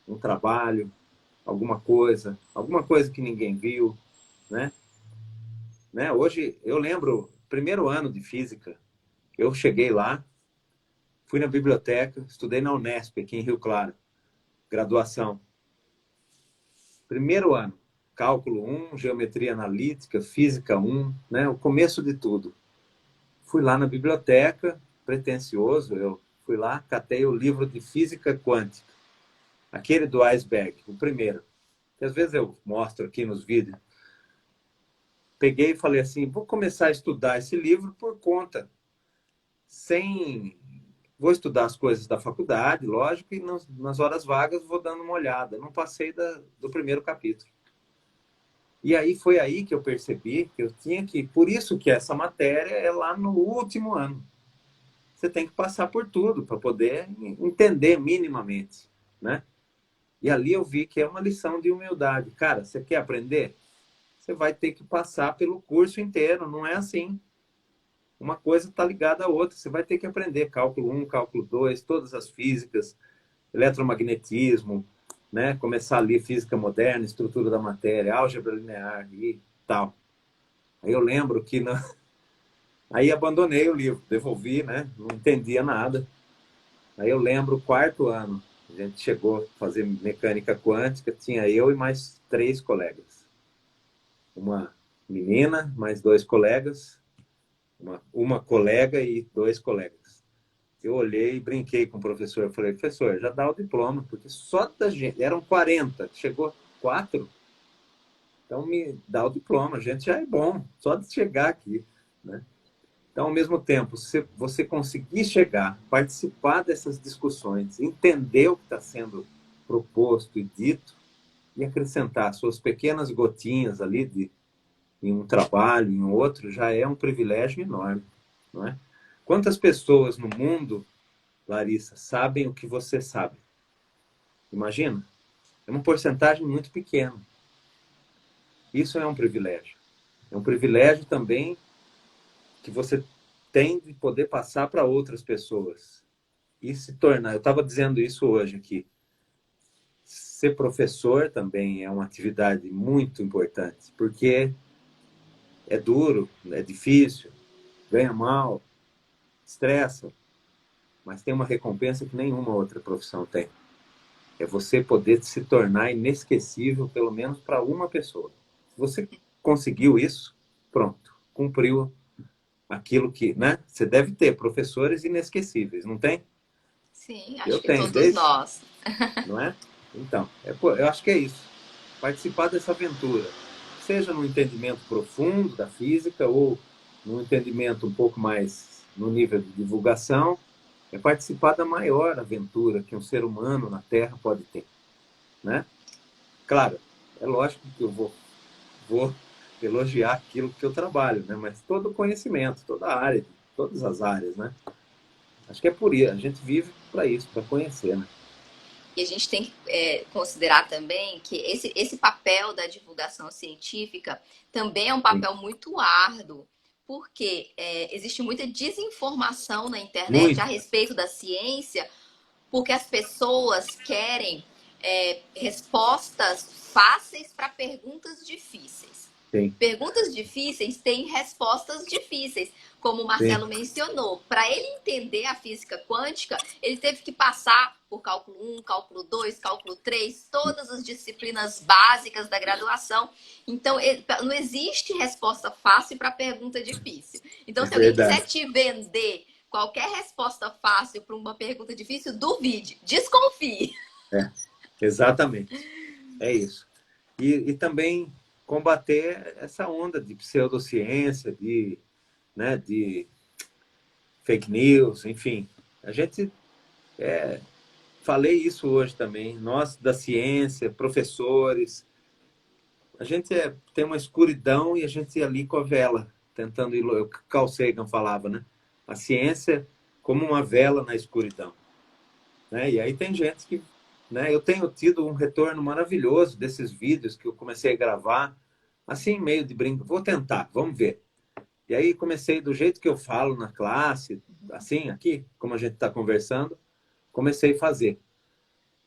um trabalho, alguma coisa que ninguém viu, né? Hoje eu lembro, primeiro ano de física, eu cheguei lá, fui na biblioteca, estudei na Unesp, aqui em Rio Claro, graduação. Primeiro ano, cálculo 1, geometria analítica, física 1, né? O começo de tudo. Fui lá na biblioteca, pretensioso, eu fui lá, catei o livro de física quântica, aquele do iceberg, o primeiro, que às vezes eu mostro aqui nos vídeos. Peguei e falei assim, vou começar a estudar esse livro por conta, sem... Vou estudar as coisas da faculdade, lógico, e nas horas vagas vou dando uma olhada. Não passei do primeiro capítulo. E aí foi aí que eu percebi que eu tinha que... Por isso que essa matéria é lá no último ano. Você tem que passar por tudo para poder entender minimamente, né? E ali eu vi que é uma lição de humildade. Cara, você quer aprender? Você vai ter que passar pelo curso inteiro, não é assim. Uma coisa está ligada à outra. Você vai ter que aprender cálculo 1, cálculo 2, todas as físicas, eletromagnetismo, né? Começar ali física moderna, estrutura da matéria, álgebra linear e tal. Aí eu lembro que aí abandonei o livro, devolvi, né? Não entendia nada. Aí eu lembro o quarto ano, a gente chegou a fazer mecânica quântica, tinha eu e mais 3 colegas. Uma menina, mais 2 colegas, uma colega e 2 colegas. Eu olhei e brinquei com o professor. Eu falei, professor, já dá o diploma, porque só da gente, eram 40, chegou 4, então me dá o diploma, a gente já é bom, só de chegar aqui, né? Então, ao mesmo tempo, se você conseguir chegar, participar dessas discussões, entender o que está sendo proposto e dito, e acrescentar suas pequenas gotinhas ali em um trabalho, em outro, já é um privilégio enorme, não é? Quantas pessoas no mundo, Larissa, sabem o que você sabe? Imagina, é uma porcentagem muito pequena. Isso é um privilégio. É um privilégio também que você tem de poder passar para outras pessoas e se tornar. Eu estava dizendo isso hoje aqui. Ser professor também é uma atividade muito importante, porque é duro, é difícil, ganha mal, estressa, mas tem uma recompensa que nenhuma outra profissão tem. É você poder se tornar inesquecível, pelo menos para uma pessoa. Se você conseguiu isso, pronto, cumpriu aquilo que, né? Você deve ter professores inesquecíveis, não tem? Sim, Eu acho que tenho, todos desde, nós. não é? Então, eu acho que é isso. Participar dessa aventura, seja no entendimento profundo da física ou no entendimento um pouco mais no nível de divulgação, é participar da maior aventura que um ser humano na Terra pode ter, né? Claro, é lógico que eu vou elogiar aquilo que eu trabalho, né? Mas todo o conhecimento, toda a área, todas as áreas, né? Acho que é por isso, a gente vive para isso, para conhecer, né? E a gente tem que considerar também que esse papel da divulgação científica também é um Sim. papel muito árduo, porque existe muita desinformação na internet a Muito, respeito da ciência, porque as pessoas querem respostas fáceis para perguntas difíceis. sim, Perguntas difíceis têm respostas difíceis, como o sim, Marcelo mencionou. Para ele entender a física quântica, ele teve que passar por cálculo 1, cálculo 2, cálculo 3, todas as disciplinas básicas da graduação. Então, não existe resposta fácil para pergunta difícil. Então, é se alguém quiser verdade. te vender qualquer resposta fácil para uma pergunta difícil, duvide, desconfie. É, exatamente. É isso. E também combater essa onda de pseudociência, né, de fake news, enfim. A gente, falei isso hoje também, nós da ciência, professores, a gente tem uma escuridão e a gente ali com a vela, tentando, o Carl Sagan falava, né? A ciência como uma vela na escuridão. Né? E aí tem gente que, né, eu tenho tido um retorno maravilhoso desses vídeos que eu comecei a gravar, assim, meio de brinco. Vou tentar, vamos ver. E aí comecei do jeito que eu falo na classe, assim, aqui, como a gente está conversando, comecei a fazer.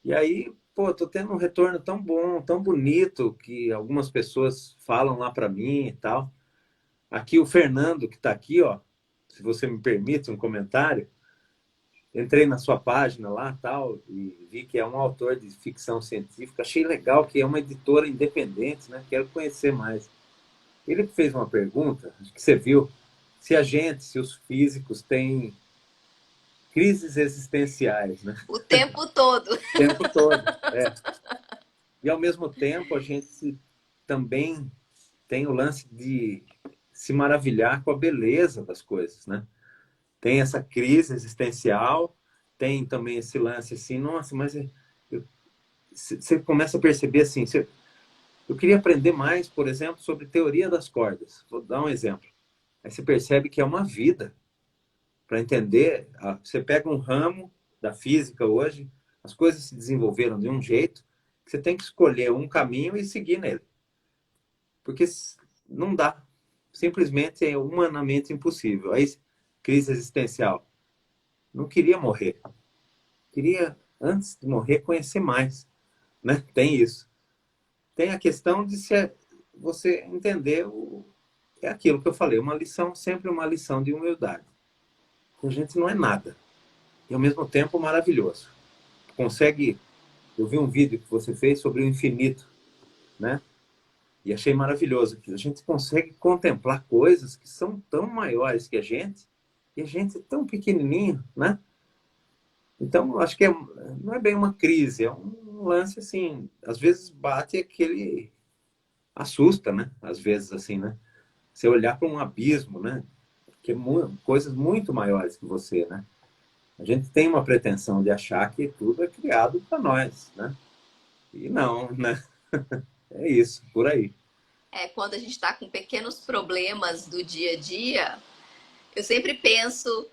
E aí, pô, tô tendo um retorno tão bom, tão bonito, que algumas pessoas falam lá para mim e tal. Aqui o Fernando, que está aqui, ó, se você me permite um comentário, entrei na sua página lá tal e vi que é um autor de ficção científica. Achei legal que é uma editora independente, né? Quero conhecer mais. Ele fez uma pergunta, acho que você viu, se a gente, se os físicos têm crises existenciais, né? O tempo todo. O tempo todo. É. E ao mesmo tempo a gente também tem o lance de se maravilhar com a beleza das coisas, né? Tem essa crise existencial, tem também esse lance assim, nossa, mas você começa a perceber assim, eu queria aprender mais, por exemplo, sobre teoria das cordas. Vou dar um exemplo. Aí você percebe que é uma vida para entender. Você pega um ramo da física hoje, as coisas se desenvolveram de um jeito que você tem que escolher um caminho e seguir nele. Porque não dá. Simplesmente é humanamente impossível. Aí, crise existencial. Não queria morrer. Queria, antes de morrer, conhecer mais. Né? Tem isso. Tem a questão de você entender é aquilo que eu falei, uma lição, sempre uma lição de humildade. A gente não é nada. E ao mesmo tempo maravilhoso. Consegue. Eu vi um vídeo que você fez sobre o infinito, né? E achei maravilhoso que a gente consegue contemplar coisas que são tão maiores que a gente e a gente é tão pequenininho, né? Então, acho que não é bem uma crise, é um lance assim, às vezes bate aquele assusta, né? Às vezes assim, né? Você olhar para um abismo, né? Que é coisas muito maiores que você, né? A gente tem uma pretensão de achar que tudo é criado para nós, né? E não, né? É isso, por aí. quando a gente está com pequenos problemas do dia a dia, eu sempre penso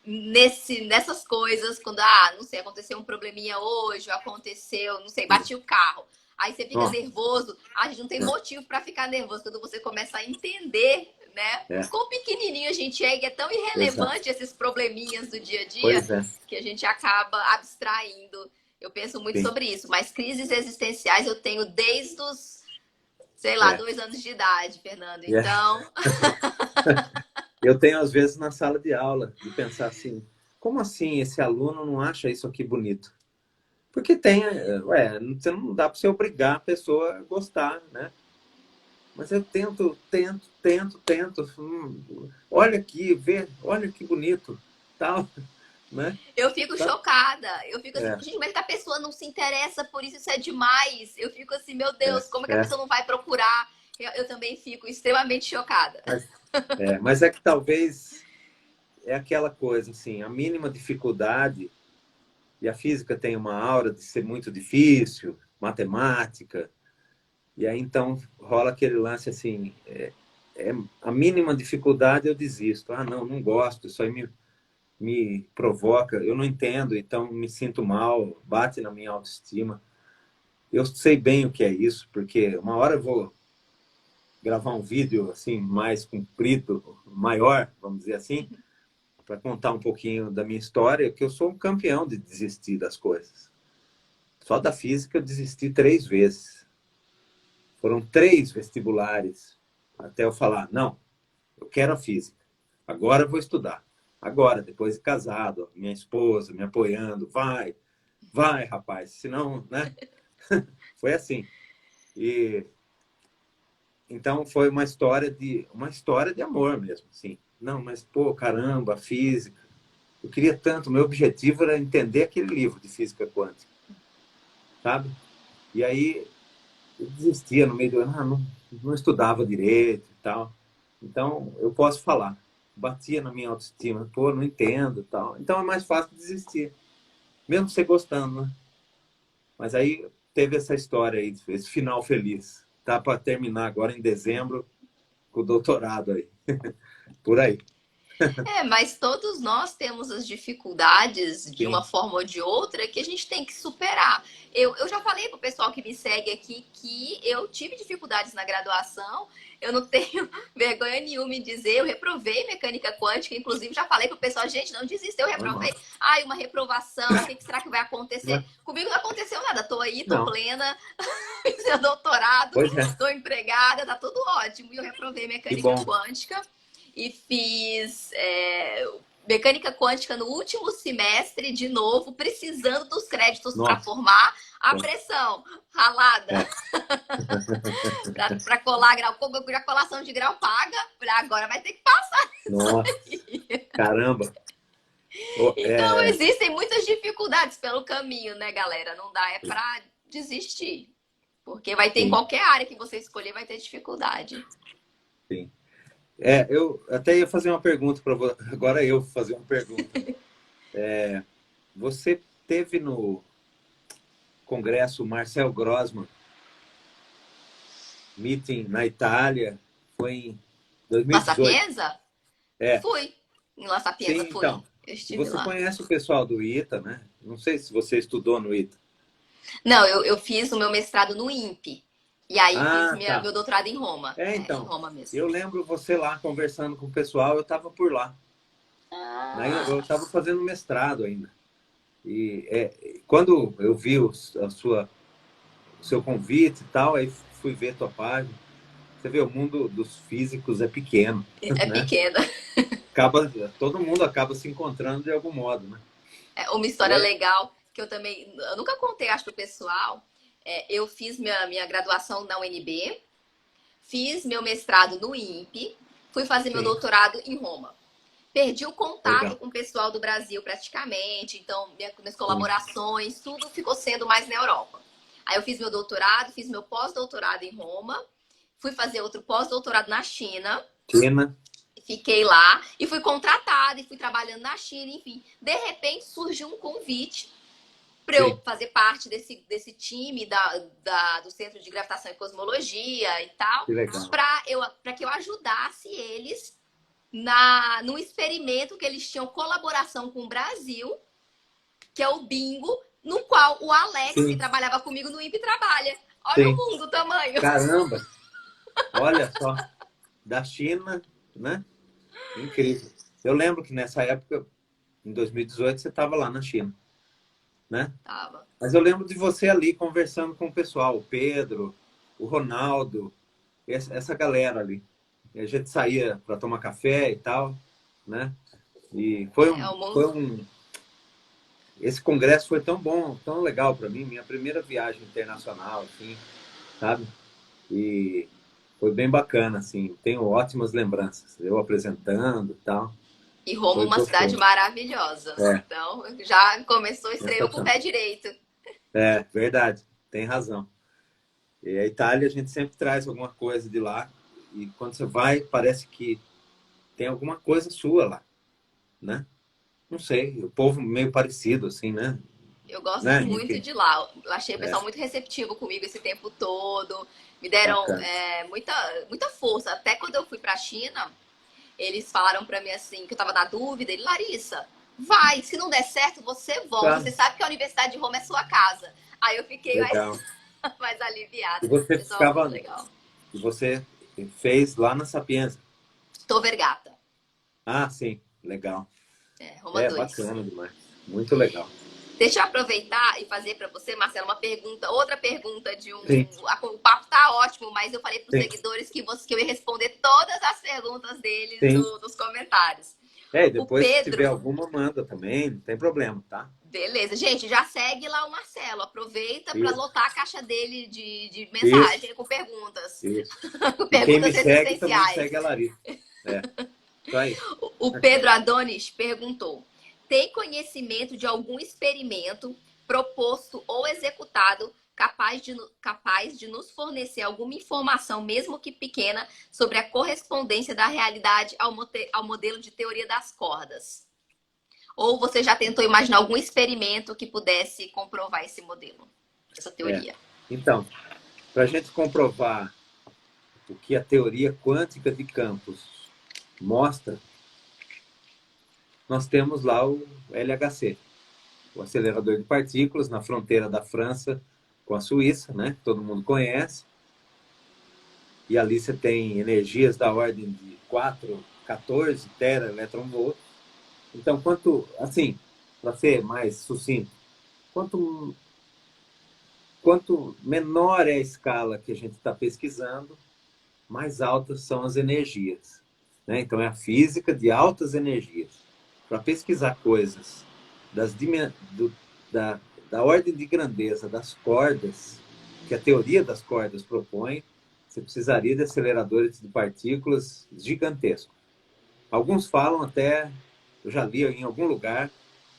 nessas coisas, quando, não sei, aconteceu um probleminha hoje, ou aconteceu, não sei, bati o carro. Aí você fica Nossa, nervoso. A gente não tem motivo para ficar nervoso quando você começa a entender, né? é, O quão pequenininho a gente é e é tão exato. irrelevante esses probleminhas do dia a dia Pois é, que a gente acaba abstraindo. Eu penso muito sim. sobre isso, mas crises existenciais eu tenho desde os, sei lá, É, 2 anos de idade, Fernando. é. Então, Eu tenho, às vezes, na sala de aula, de pensar assim, como assim esse aluno não acha isso aqui bonito? Porque tem, você não dá para você obrigar a pessoa a gostar, né? Mas eu tento. Olha aqui, vê, olha que bonito, tal, né? eu fico Tá? chocada. Eu fico assim, É, gente, como é que a pessoa não se interessa por isso? Isso é demais. Eu fico assim, meu Deus, como é que a é. pessoa não vai procurar? Eu também fico extremamente chocada. Mas, mas é que talvez é aquela coisa, assim, a mínima dificuldade, e a física tem uma aura de ser muito difícil, matemática, e aí então rola aquele lance assim, a mínima dificuldade eu desisto. Ah, não, não gosto, isso aí me provoca, eu não entendo, então me sinto mal, bate na minha autoestima. Eu sei bem o que é isso, porque uma hora eu vou gravar um vídeo assim mais comprido, maior, vamos dizer assim, para contar um pouquinho da minha história, que eu sou um campeão de desistir das coisas. Só da física eu desisti 3 vezes. Foram 3 vestibulares até eu falar, não, eu quero a física. Agora eu vou estudar. Agora, depois de casado, minha esposa me apoiando, vai, rapaz, senão, né? Foi assim. E então foi uma história de amor mesmo, assim. Não, mas pô, caramba, física. Eu queria tanto, meu objetivo era entender aquele livro de física quântica, sabe? E aí eu desistia no meio do ano, não estudava direito e tal. Então, eu posso falar, batia na minha autoestima, pô, não entendo e tal. Então é mais fácil desistir, mesmo você gostando, né? Mas aí teve essa história aí, esse final feliz. Tá para terminar agora em dezembro com o doutorado aí, por aí. Mas todos nós temos as dificuldades de uma Sim. forma ou de outra que a gente tem que superar. Eu já falei pro pessoal que me segue aqui que eu tive dificuldades na graduação. Eu não tenho vergonha nenhuma em dizer, eu reprovei mecânica quântica, inclusive já falei pro pessoal, gente, não desista, eu Normal. reprovei. Ai, uma reprovação, o que será que vai Não, acontecer? Comigo não aconteceu nada, tô aí, tô não. plena, fiz meu doutorado, Pois é, tô empregada, tá tudo ótimo. E eu reprovei que mecânica bom. quântica e fiz mecânica quântica no último semestre, de novo, precisando dos créditos para Nossa, formar a pressão ralada é. para colar grau, a colação de grau paga, agora vai ter que passar. Nossa, caramba. Então existem muitas dificuldades pelo caminho, né, galera? Não dá para desistir, porque vai ter em Sim, qualquer área que você escolher vai ter dificuldade. sim. Eu até ia fazer uma pergunta para você. Agora eu vou fazer uma pergunta. Você teve no congresso Marcel Grossman Meeting na Itália, foi em La 2018. Sapienza? É, Fui. Em La sim, Sapienza, fui. então. Eu estive Você lá. conhece o pessoal do ITA, né? Não sei se você estudou no ITA. Não, eu fiz o meu mestrado no INPE. E aí fiz Ah, tá. meu doutorado em Roma. Em Então, Roma mesmo. eu lembro você lá conversando com o pessoal, eu estava por lá. Né? Eu Ah, estava fazendo mestrado ainda. E quando eu vi o seu convite e tal, aí fui ver tua página. Você vê, o mundo dos físicos é pequeno, é né? pequena. Todo mundo acaba se encontrando de algum modo, né? É uma E história aí, legal que eu nunca contei, acho, pro pessoal. Eu fiz minha graduação na UNB, fiz meu mestrado no INPE, fui fazer meu sim, doutorado em Roma. Perdi o contato legal. com o pessoal do Brasil praticamente, então minhas Sim. colaborações, tudo ficou sendo mais na Europa. Aí eu fiz meu doutorado, fiz meu pós-doutorado em Roma, fui fazer outro pós-doutorado na China, China, fiquei lá e fui contratada e fui trabalhando na China, enfim. De repente surgiu um convite para eu fazer parte desse time do Centro de Gravitação e Cosmologia e tal, que legal. para que eu ajudasse eles no experimento que eles tinham colaboração com o Brasil, que é o Bingo, no qual o Alex, Sim, que trabalhava comigo no INPE, trabalha. Olha o sim. mundo, o tamanho. Caramba! Olha só, da China, né? Incrível. Eu lembro que nessa época, em 2018, você estava lá na China, né? Tava. Mas eu lembro de você ali conversando com o pessoal, o Pedro, o Ronaldo, essa galera ali. E a gente saía para tomar café e tal, né? E O mundo. esse congresso foi tão bom, tão legal para mim, minha primeira viagem internacional, assim, sabe? E foi bem bacana, assim, tenho ótimas lembranças, eu apresentando e tal, E Roma, foi uma cidade gostoso. maravilhosa. É, Então, já começou, estreou com o sensacional. pé direito. É, verdade, tem razão. E a Itália, a gente sempre traz alguma coisa de lá, e quando você vai, parece que tem alguma coisa sua lá, né? Não sei, o povo meio parecido, assim, né? Eu gosto Né? muito Enfim, de lá. Achei o é, pessoal muito receptivo comigo esse tempo todo. Me deram bacana. muita força. Até quando eu fui pra China, eles falaram pra mim assim, que eu tava na dúvida. Ele, Larissa, vai. Se não der certo, você volta. Tá, Você sabe que a Universidade de Roma é sua casa. Aí eu fiquei legal. mais E aliviada. você Pessoal, muito ficava, legal. e você fez lá na Sapienza. Tor Vergata. Ah, sim, legal. Roma É, 2. bacana demais. Muito legal. Deixa eu aproveitar e fazer para você, Marcelo, uma pergunta, outra pergunta de um. Sim, O papo tá ótimo, mas eu falei para os sim, seguidores que eu ia responder todas as perguntas deles sim. nos comentários. É, e O depois, se tiver Pedro, alguma, manda também, não tem problema, tá? beleza. Gente, já segue lá o Marcelo. Aproveita para Isso, lotar a caixa dele de isso, mensagem com perguntas. isso. Com E quem me perguntas segue também existenciais. segue a Larissa. É, isso aí. O Pedro Adonis perguntou: tem conhecimento de algum experimento proposto ou executado capaz de nos fornecer alguma informação, mesmo que pequena, sobre a correspondência da realidade ao modelo de teoria das cordas? Ou você já tentou imaginar algum experimento que pudesse comprovar esse modelo, essa É. teoria? Então, para a gente comprovar o que a teoria quântica de campos mostra, nós temos lá o LHC, o acelerador de partículas, na fronteira da França com a Suíça, né? Que todo mundo conhece. E ali você tem energias da ordem de 4, 14 tera eletronvolts. Então, assim, para ser mais sucinto, quanto menor é a escala que a gente está pesquisando, mais altas são as energias, né? Então, é a física de altas energias. Para pesquisar coisas do, da, da ordem de grandeza das cordas, que a teoria das cordas propõe, você precisaria de aceleradores de partículas gigantescos. Alguns falam até, eu já li em algum lugar,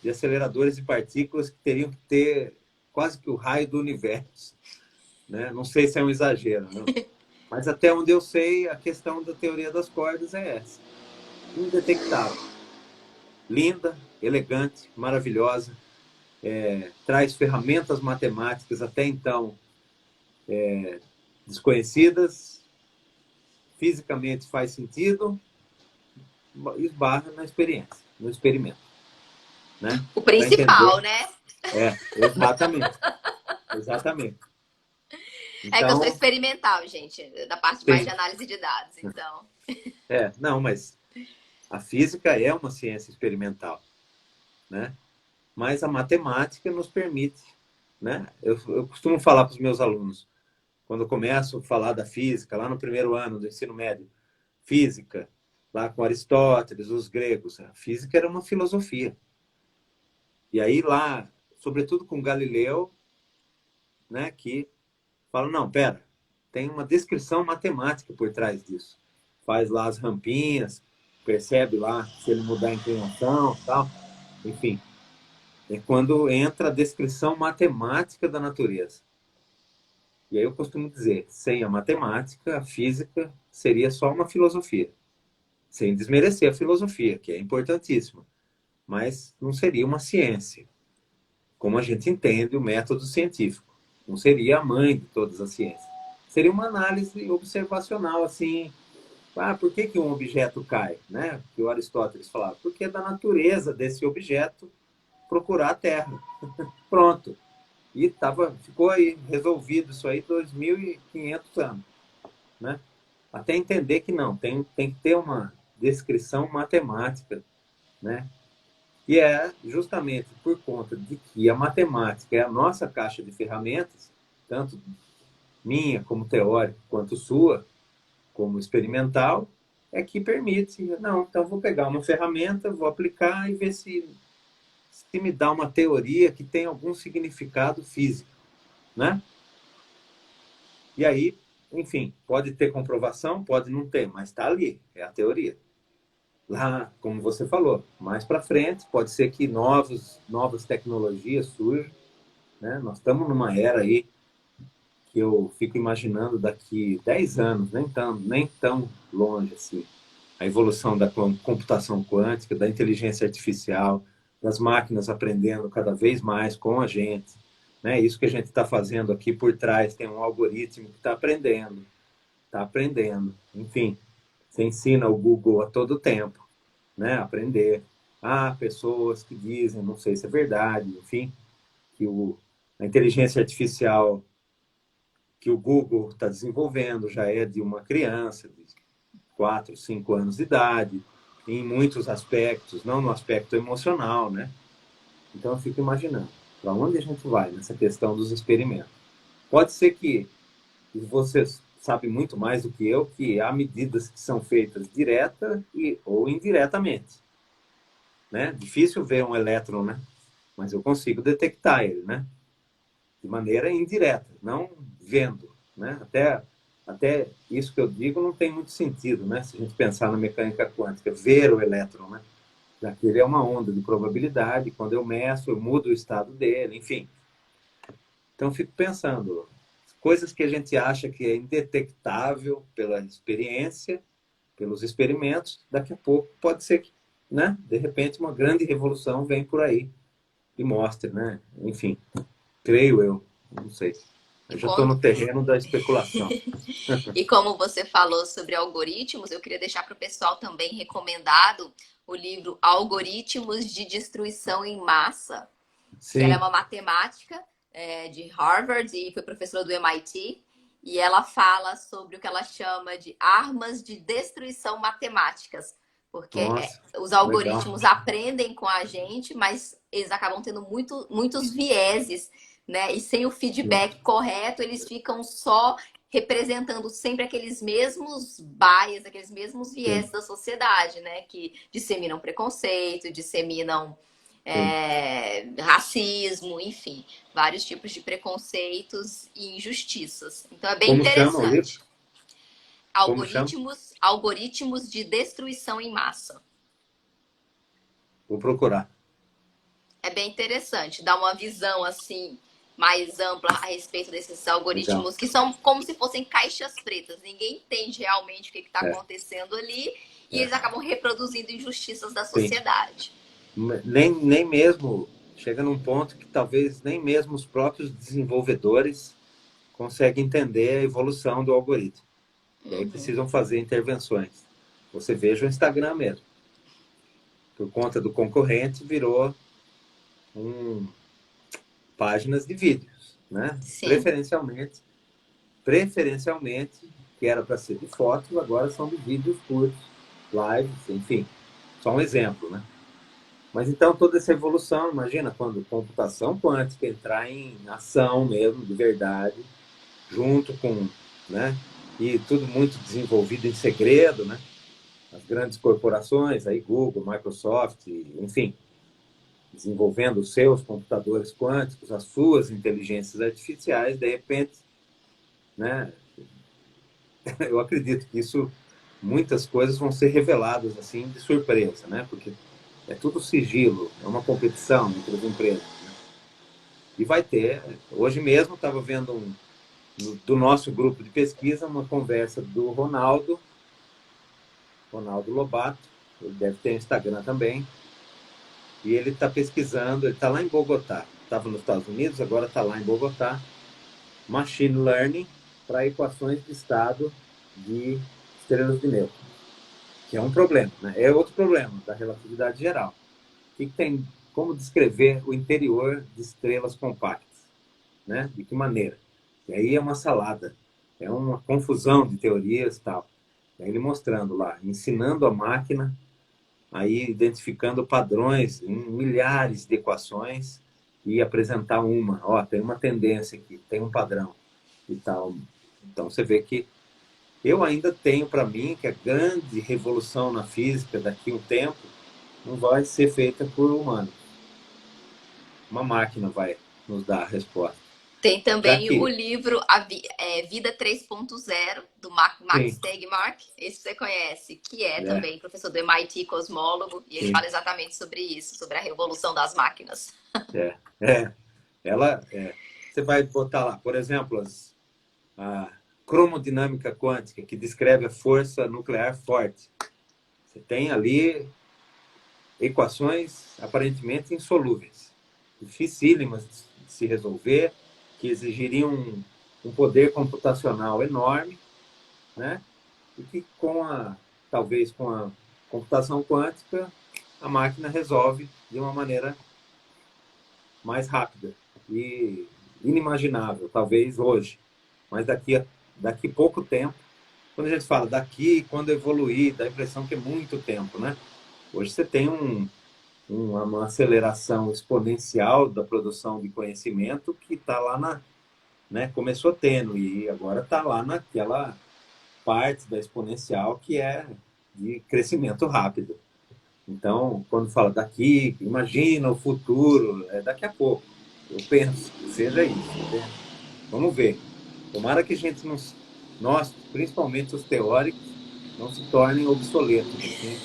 de aceleradores de partículas que teriam que ter quase que o raio do universo, né? Não sei se é um exagero, não. Mas até onde eu sei, a questão da teoria das cordas é essa. Indetectável. Linda, elegante, maravilhosa, traz ferramentas matemáticas até então desconhecidas, fisicamente faz sentido, esbarra na experiência, no experimento, né? O Para entender. principal, né? Exatamente, exatamente. É que eu sou Então, experimental, gente, da parte mais sim, de análise de dados, então. não, mas a física é uma ciência experimental, né? Mas a matemática nos permite, né? Eu costumo falar para os meus alunos, quando eu começo a falar da física, lá no primeiro ano do ensino médio, física, lá com Aristóteles, os gregos, a física era uma filosofia. E aí lá, sobretudo com Galileu, né, que fala, não, pera, tem uma descrição matemática por trás disso. Faz lá as rampinhas, percebe lá se ele mudar a inclinação, tal, enfim. É quando entra a descrição matemática da natureza. E aí eu costumo dizer, sem a matemática, a física seria só uma filosofia. Sem desmerecer a filosofia, que é importantíssima, mas não seria uma ciência. como a gente entende o método científico. Não seria a mãe de todas as ciências. Seria uma análise observacional, assim, por que, que um objeto cai? Né? Que o Aristóteles falava, porque é da natureza desse objeto procurar a Terra. Pronto. E ficou aí resolvido isso aí 2.500 anos. Né? Até entender que não, tem que ter uma descrição matemática. Né? E é justamente por conta de que a matemática é a nossa caixa de ferramentas, tanto minha como teórica, quanto sua, como experimental, é que permite, não, então vou pegar uma ferramenta, vou aplicar e ver se me dá uma teoria que tem algum significado físico, né? E aí, enfim, pode ter comprovação, pode não ter, mas está ali, é a teoria. Lá, como você falou, mais para frente, pode ser que novas tecnologias surjam, né? Nós estamos numa era aí que eu fico imaginando daqui 10 anos, nem tão longe assim, a evolução da computação quântica, da inteligência artificial, das máquinas aprendendo cada vez mais com a gente. Né? Isso que a gente está fazendo aqui por trás, tem um algoritmo que está aprendendo. Enfim, você ensina o Google a todo tempo, né? Aprender. Há pessoas que dizem, não sei se é verdade, enfim, que a inteligência artificial que o Google está desenvolvendo já é de uma criança de 4, 5 anos de idade, em muitos aspectos, não no aspecto emocional, né? Então eu fico imaginando, para onde a gente vai nessa questão dos experimentos? Pode ser que você sabe muito mais do que eu, que há medidas que são feitas direta ou indiretamente, né? Difícil ver um elétron, né? Mas eu consigo detectar ele, né? De maneira indireta, não vendo, né? Até isso que eu digo não tem muito sentido, né? Se a gente pensar na mecânica quântica, ver o elétron, né? Já que ele é uma onda de probabilidade, quando eu meço, eu mudo o estado dele, enfim. Então, eu fico pensando, coisas que a gente acha que é indetectável pela experiência, pelos experimentos, daqui a pouco pode ser que, né? De repente, uma grande revolução vem por aí e mostre, né? Enfim, creio eu, não sei. Eu já estou no terreno da especulação. E como você falou sobre algoritmos, eu queria deixar para o pessoal também recomendado o livro Algoritmos de Destruição em Massa, que ela é Sim, uma matemática de Harvard e foi professora do MIT. E ela fala sobre o que ela chama de armas de destruição matemáticas. Porque nossa, os legal. algoritmos aprendem com a gente, mas eles acabam tendo muitos vieses, né? E sem o Sim, feedback correto, eles ficam só representando sempre aqueles mesmos bias, aqueles mesmos sim, viés da sociedade, né? Que disseminam preconceito, disseminam sim. racismo, enfim, vários tipos de preconceitos e injustiças. Então é bem Como chama o livro? interessante. Como chama? Algoritmos de destruição em massa. Vou procurar. É bem interessante, dá uma visão assim mais ampla a respeito desses Legal. algoritmos que são como se fossem caixas pretas. Ninguém entende realmente o que está É, acontecendo ali e é, eles acabam reproduzindo injustiças da sim. sociedade. Nem mesmo, chega num ponto que talvez nem mesmo os próprios desenvolvedores conseguem entender a evolução do algoritmo. E aí Uhum. precisam fazer intervenções. Você veja o Instagram mesmo. Por conta do concorrente, virou um, páginas de vídeos, né? Sim. Preferencialmente, que era para ser de fotos, agora são de vídeos curtos, lives, enfim. Só um exemplo, né? Mas então toda essa evolução, imagina quando computação quântica entrar em ação mesmo, de verdade, junto com, né? E tudo muito desenvolvido em segredo, né? As grandes corporações, aí Google, Microsoft, enfim, desenvolvendo os seus computadores quânticos, as suas inteligências artificiais, de repente, né? Eu acredito que isso, muitas coisas vão ser reveladas assim de surpresa, né? Porque é tudo sigilo, é uma competição entre as empresas. E vai ter. Hoje mesmo estava vendo do nosso grupo de pesquisa uma conversa do Ronaldo Lobato, ele deve ter Instagram também, e ele está pesquisando, ele está lá em Bogotá. estava nos Estados Unidos, agora está lá em Bogotá, Machine Learning para equações de estado de estrelas de nêutron, que é um problema, né? É outro problema da relatividade geral. O que tem, como descrever o interior de estrelas compactas, né? De que maneira? E aí é uma salada, é uma confusão de teorias e tal. E aí ele mostrando lá, ensinando a máquina, aí identificando padrões em milhares de equações e apresentar uma. Ó, tem uma tendência aqui, tem um padrão e tal. Então você vê que eu ainda tenho para mim que a grande revolução na física daqui a um tempo não vai ser feita por humanos. Uma máquina vai nos dar a resposta. Tem Já também o que, livro Vida 3.0, do Max sim, Tegmark, esse você conhece, que é é, também professor do MIT, cosmólogo, e ele sim, fala exatamente sobre isso, sobre a revolução das máquinas. é. Ela, você vai botar lá, por exemplo, a cromodinâmica quântica, que descreve a força nuclear forte. Você tem ali equações aparentemente insolúveis, dificílimas de se resolver, que exigiriam um poder computacional enorme, né? E que talvez com a computação quântica, a máquina resolve de uma maneira mais rápida e inimaginável, talvez hoje. Mas daqui pouco tempo, quando a gente fala daqui, quando evoluir, dá a impressão que é muito tempo, né? Hoje você tem uma aceleração exponencial da produção de conhecimento que está lá né, começou tendo e agora está lá naquela parte da exponencial que é de crescimento rápido. Então, quando fala daqui, imagina o futuro, é daqui a pouco. Eu penso que seja isso. Né? Vamos ver. Tomara que a gente não, nós, principalmente os teóricos, não se tornem obsoletos, assim,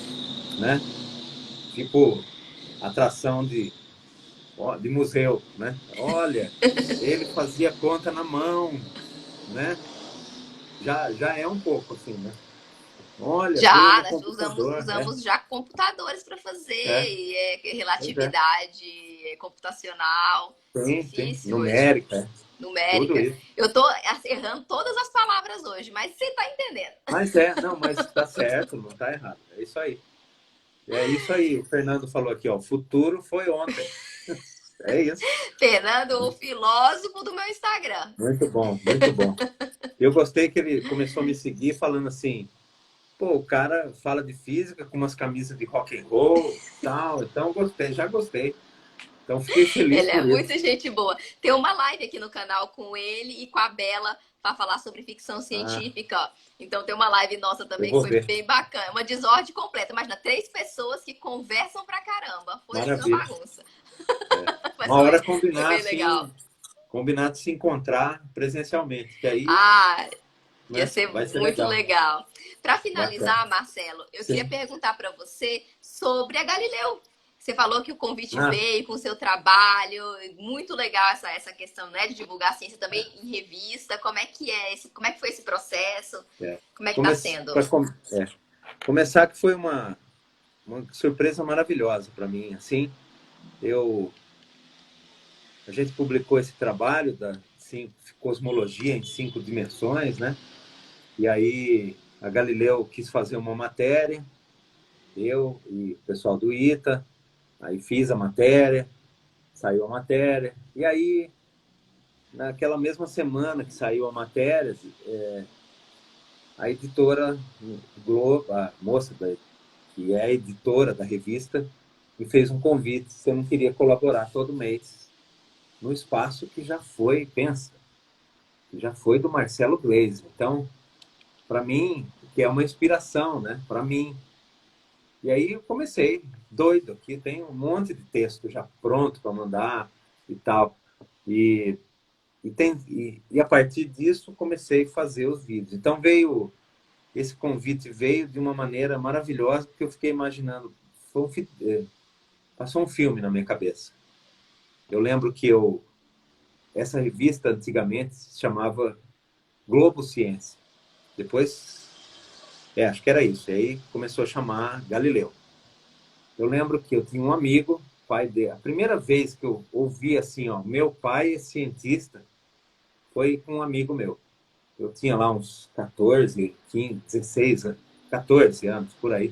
né? Tipo atração de museu, né? Olha, ele fazia conta na mão, né? Já é um pouco assim, né? Olha, põe Já, no nós computador, usamos já computadores para é, fazer, pois é. relatividade computacional, Tem, difícil hoje, numérica, tudo numérica. isso. Eu tô errando todas as palavras hoje, mas você tá entendendo. Não, mas está certo, não está errado. É isso aí. É isso aí. O Fernando falou aqui, ó, o futuro foi ontem. É isso. Fernando, o filósofo do meu Instagram. Muito bom, muito bom. Eu gostei que ele começou a me seguir falando assim, pô, o cara fala de física com umas camisas de rock and roll, tal. Então gostei, já gostei. Então fiquei feliz Ele é por muito isso. gente boa. Tem uma live aqui no canal com ele e com a Bela para falar sobre ficção Ah, científica. Então tem uma live nossa eu também que vou foi ver. bem bacana. Uma desordem completa. Imagina, 3 pessoas que conversam pra caramba. Foi uma Maravilha. bagunça. Mas Uma hora foi combinar bem assim, legal. combinar de se encontrar presencialmente, que aí, Ah, ia né, ser vai ser muito legal. legal. Para Bacana. finalizar, Marcelo, eu queria Sim. perguntar para você sobre a Galileu. Você falou que o convite Ah, veio com o seu trabalho, muito legal essa questão, né, de divulgar a ciência também em revista. Como é que como é que foi esse processo? é. Como é que está Come... sendo? pra com- é. Começar que foi uma surpresa maravilhosa para mim. Assim, eu a gente publicou esse trabalho da cosmologia em 5 dimensões, né? E aí a Galileu quis fazer uma matéria, eu e o pessoal do ITA, aí fiz a matéria, saiu a matéria, e aí naquela mesma semana que saiu a matéria, a editora Globo, a moça que é a editora da revista, me fez um convite se eu não queria colaborar todo mês no espaço que já foi, pensa, que já foi do Marcelo Gleisi. Então, para mim, que é uma inspiração, né? Para mim. E aí eu comecei, doido, aqui tem um monte de texto já pronto para mandar e tal. E, e a partir disso comecei a fazer os vídeos. Então esse convite veio de uma maneira maravilhosa, porque eu fiquei imaginando, passou um filme na minha cabeça. Eu lembro que essa revista antigamente se chamava Globo Ciência. Depois, acho que era isso. E aí começou a chamar Galileu. Eu lembro que eu tinha um amigo pai dele. A primeira vez que eu ouvi assim, ó, meu pai é cientista, foi com um amigo meu. Eu tinha lá uns 14, 15, 16, 14 anos, por aí.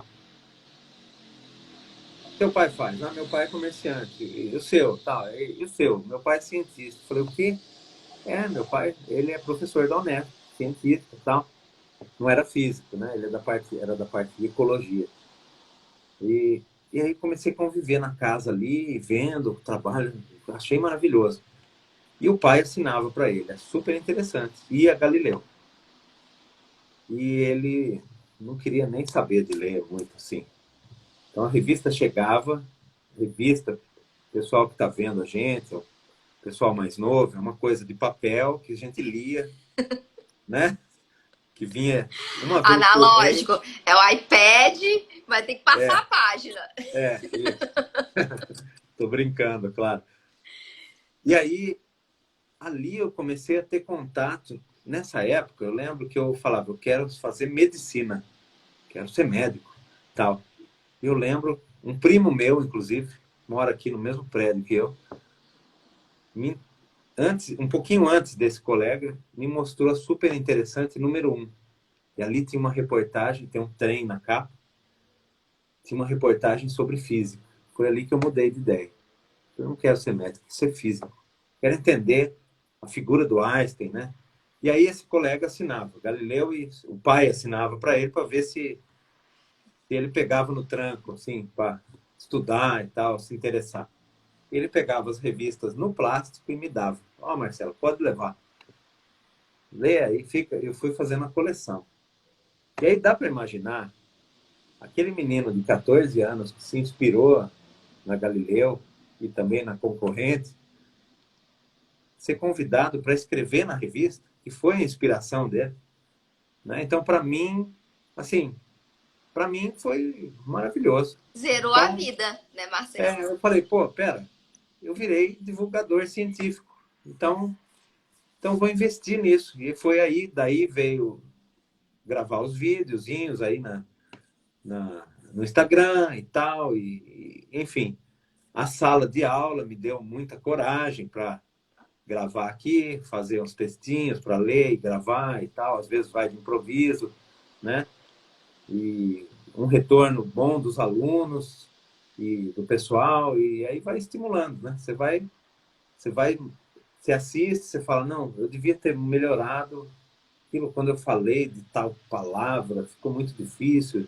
O que teu pai faz? Ah, meu pai é comerciante. E o seu? Tal. E o seu? Meu pai é cientista. Eu falei, o quê? É, meu pai, ele é professor da Unesp, cientista e tal. Não era físico, né? Ele era da parte de ecologia. E, e aí comecei a conviver na casa ali, vendo o trabalho, achei maravilhoso. E o pai assinava para ele, é super interessante. E a Galileu. E ele não queria nem saber de ler muito assim. Então a revista chegava, revista, pessoal que está vendo a gente, o pessoal mais novo, é uma coisa de papel que a gente lia, né? Que vinha uma vez por mês. Analógico. É o iPad, vai ter que passar É, a página. isso. Tô brincando, claro. E aí, ali eu comecei a ter contato. Nessa época, eu lembro que eu falava, eu quero fazer medicina, quero ser médico, tal. Eu lembro, um primo meu, inclusive, mora aqui no mesmo prédio que eu, antes, um pouquinho antes desse colega, me mostrou a super interessante número um. E ali tinha uma reportagem, tem um trem na capa, tinha uma reportagem sobre física. Foi ali que eu mudei de ideia. Eu não quero ser médico, quero ser físico. Quero entender a figura do Einstein, né? E aí esse colega assinava, Galileu, e o pai assinava para ele para ver se ele pegava no tranco, assim, para estudar e tal, se interessar. Ele pegava as revistas no plástico e me dava. Ó, Marcelo, pode levar. Lê aí, fica. Eu fui fazendo a coleção. E aí dá para imaginar aquele menino de 14 anos que se inspirou na Galileu e também na concorrente, ser convidado para escrever na revista, que foi a inspiração dele, né? Então, para mim, assim, para mim foi maravilhoso. Zerou a Então, vida, né, Marcelo? eu falei, pô, pera, eu virei divulgador científico, então vou investir nisso. E foi aí, daí veio gravar os videozinhos aí no Instagram e tal, enfim, a sala de aula me deu muita coragem para gravar aqui, fazer uns textinhos para ler e gravar e tal, às vezes vai de improviso, né? E um retorno bom dos alunos e do pessoal, e aí vai estimulando, né? Você assiste, você fala, não, eu devia ter melhorado aquilo quando eu falei de tal palavra, ficou muito difícil.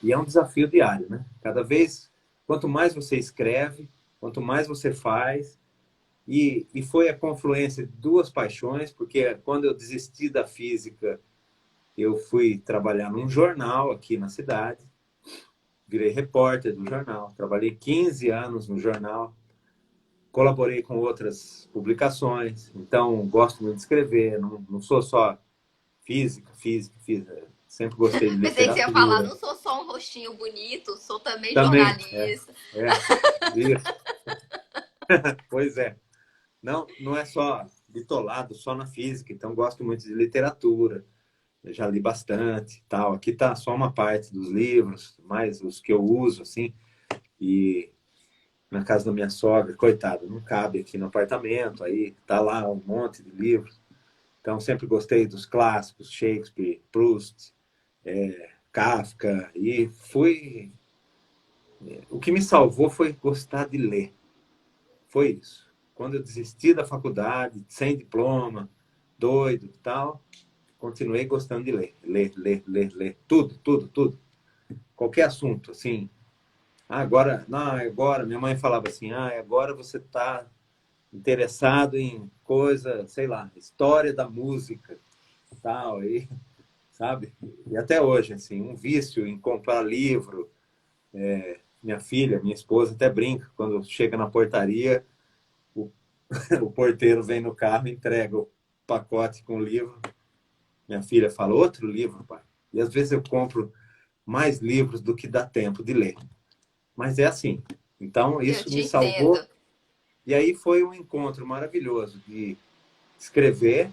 E é um desafio diário, né? Cada vez, quanto mais você escreve, quanto mais você faz, e foi a confluência de duas paixões, porque quando eu desisti da física, eu fui trabalhar num jornal aqui na cidade, virei repórter do jornal, trabalhei 15 anos no jornal, colaborei com outras publicações, então gosto muito de escrever, não sou só física, sempre gostei de Pensei que você ia falar, literatura, não sou só um rostinho bonito, sou também também, jornalista. é, isso, pois é. Não é só bitolado só na física, então gosto muito de literatura, eu já li bastante, tal. Aqui tá só uma parte dos livros, mais os que eu uso assim, e na casa da minha sogra, coitada, não cabe aqui no apartamento, aí tá lá um monte de livros. Então sempre gostei dos clássicos, Shakespeare, Proust, Kafka e fui o que me salvou foi gostar de ler. Foi isso. Quando eu desisti da faculdade, sem diploma, doido e tal, continuei gostando de ler. Ler. Tudo, tudo, tudo. Qualquer assunto, assim. Ah, agora, não, agora, minha mãe falava assim, agora você está interessado em coisa, sei lá, história da música, tal, e, sabe? E até hoje, assim, um vício em comprar livro. Minha filha, minha esposa até brinca, quando chega na portaria, o, o porteiro vem no carro e entrega o pacote com o livro. Minha filha fala, outro livro, pai. E às vezes eu compro mais livros do que dá tempo de ler. Mas é assim. Então, Eu isso te me salvou. entendo. E aí foi um encontro maravilhoso de escrever,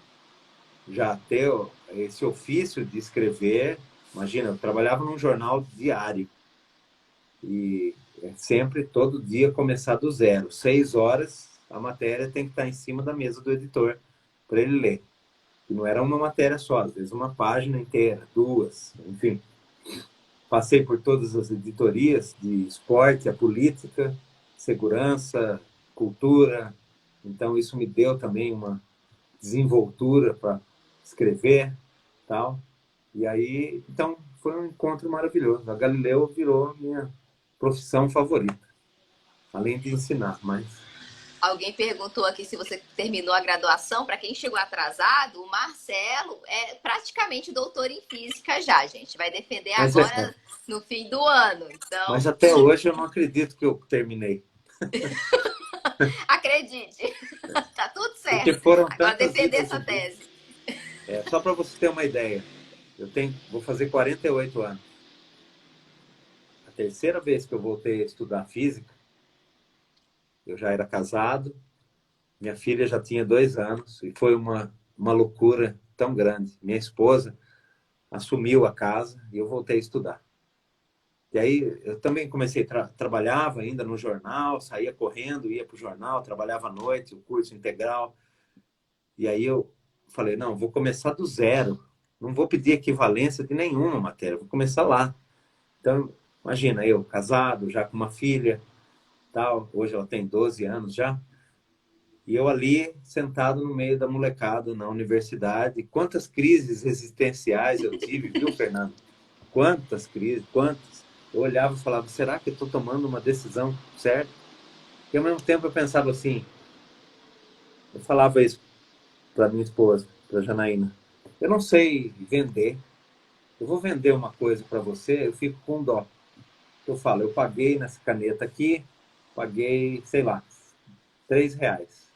já ter esse ofício de escrever. Imagina, eu trabalhava num jornal diário. E é sempre, todo dia, começar do zero. 6 horas, a matéria tem que estar em cima da mesa do editor para ele ler. E não era uma matéria só, às vezes uma página inteira, duas, enfim. Passei por todas as editorias de esporte, a política, segurança, cultura. Então isso me deu também uma desenvoltura para escrever, tal. E aí, então foi um encontro maravilhoso. A Galileu virou minha profissão favorita, além de ensinar, mas Alguém perguntou aqui se você terminou a graduação. Para quem chegou atrasado, o Marcelo é praticamente doutor em física já, gente. Vai defender mas, agora no fim do ano. mas Então, até hoje eu não acredito que eu terminei. acredite, tá tudo Porque certo. foram Agora tantas defender idas essa e vindas. tese. Só para você ter uma ideia, vou fazer 48 anos. A terceira vez que eu voltei a estudar física, eu já era casado, minha filha já tinha 2 anos, e foi uma loucura tão grande. Minha esposa assumiu a casa e eu voltei a estudar. E aí eu também comecei, trabalhava ainda no jornal, saía correndo, ia para o jornal, trabalhava à noite, o curso integral. E aí eu falei, não, vou começar do zero. Não vou pedir equivalência de nenhuma matéria, vou começar lá. Então, imagina, eu casado, já com uma filha, tal, hoje ela tem 12 anos já, e eu ali sentado no meio da molecada na universidade. Quantas crises existenciais eu tive, viu, Fernando? Quantas crises, quantas. Eu olhava e falava, será que eu estou tomando uma decisão certa? E ao mesmo tempo eu pensava assim, eu falava isso para minha esposa, para Janaína, eu não sei vender, eu vou vender uma coisa para você, eu fico com dó. Eu falo, eu paguei nessa caneta aqui, paguei, sei lá, R$ 3.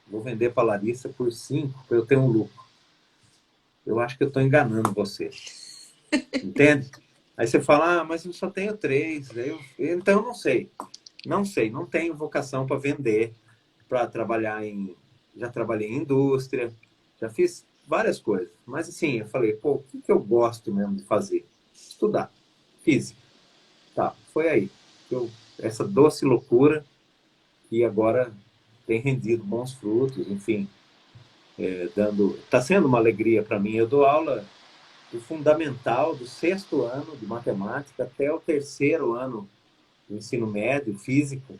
Vou vender para a Larissa por 5 para eu ter um lucro. Eu acho que eu estou enganando você. Entende? Aí você fala, mas eu só tenho 3. Então eu não sei. Não sei, não tenho vocação para vender, para trabalhar em. Já trabalhei em indústria, já fiz várias coisas. Mas assim, eu falei, pô, o que que eu gosto mesmo de fazer? Estudar. Física. Tá, foi aí. Essa doce loucura que agora tem rendido bons frutos, enfim, dando. Está sendo uma alegria para mim. Eu dou aula do fundamental, do sexto ano de matemática até o terceiro ano do ensino médio, física.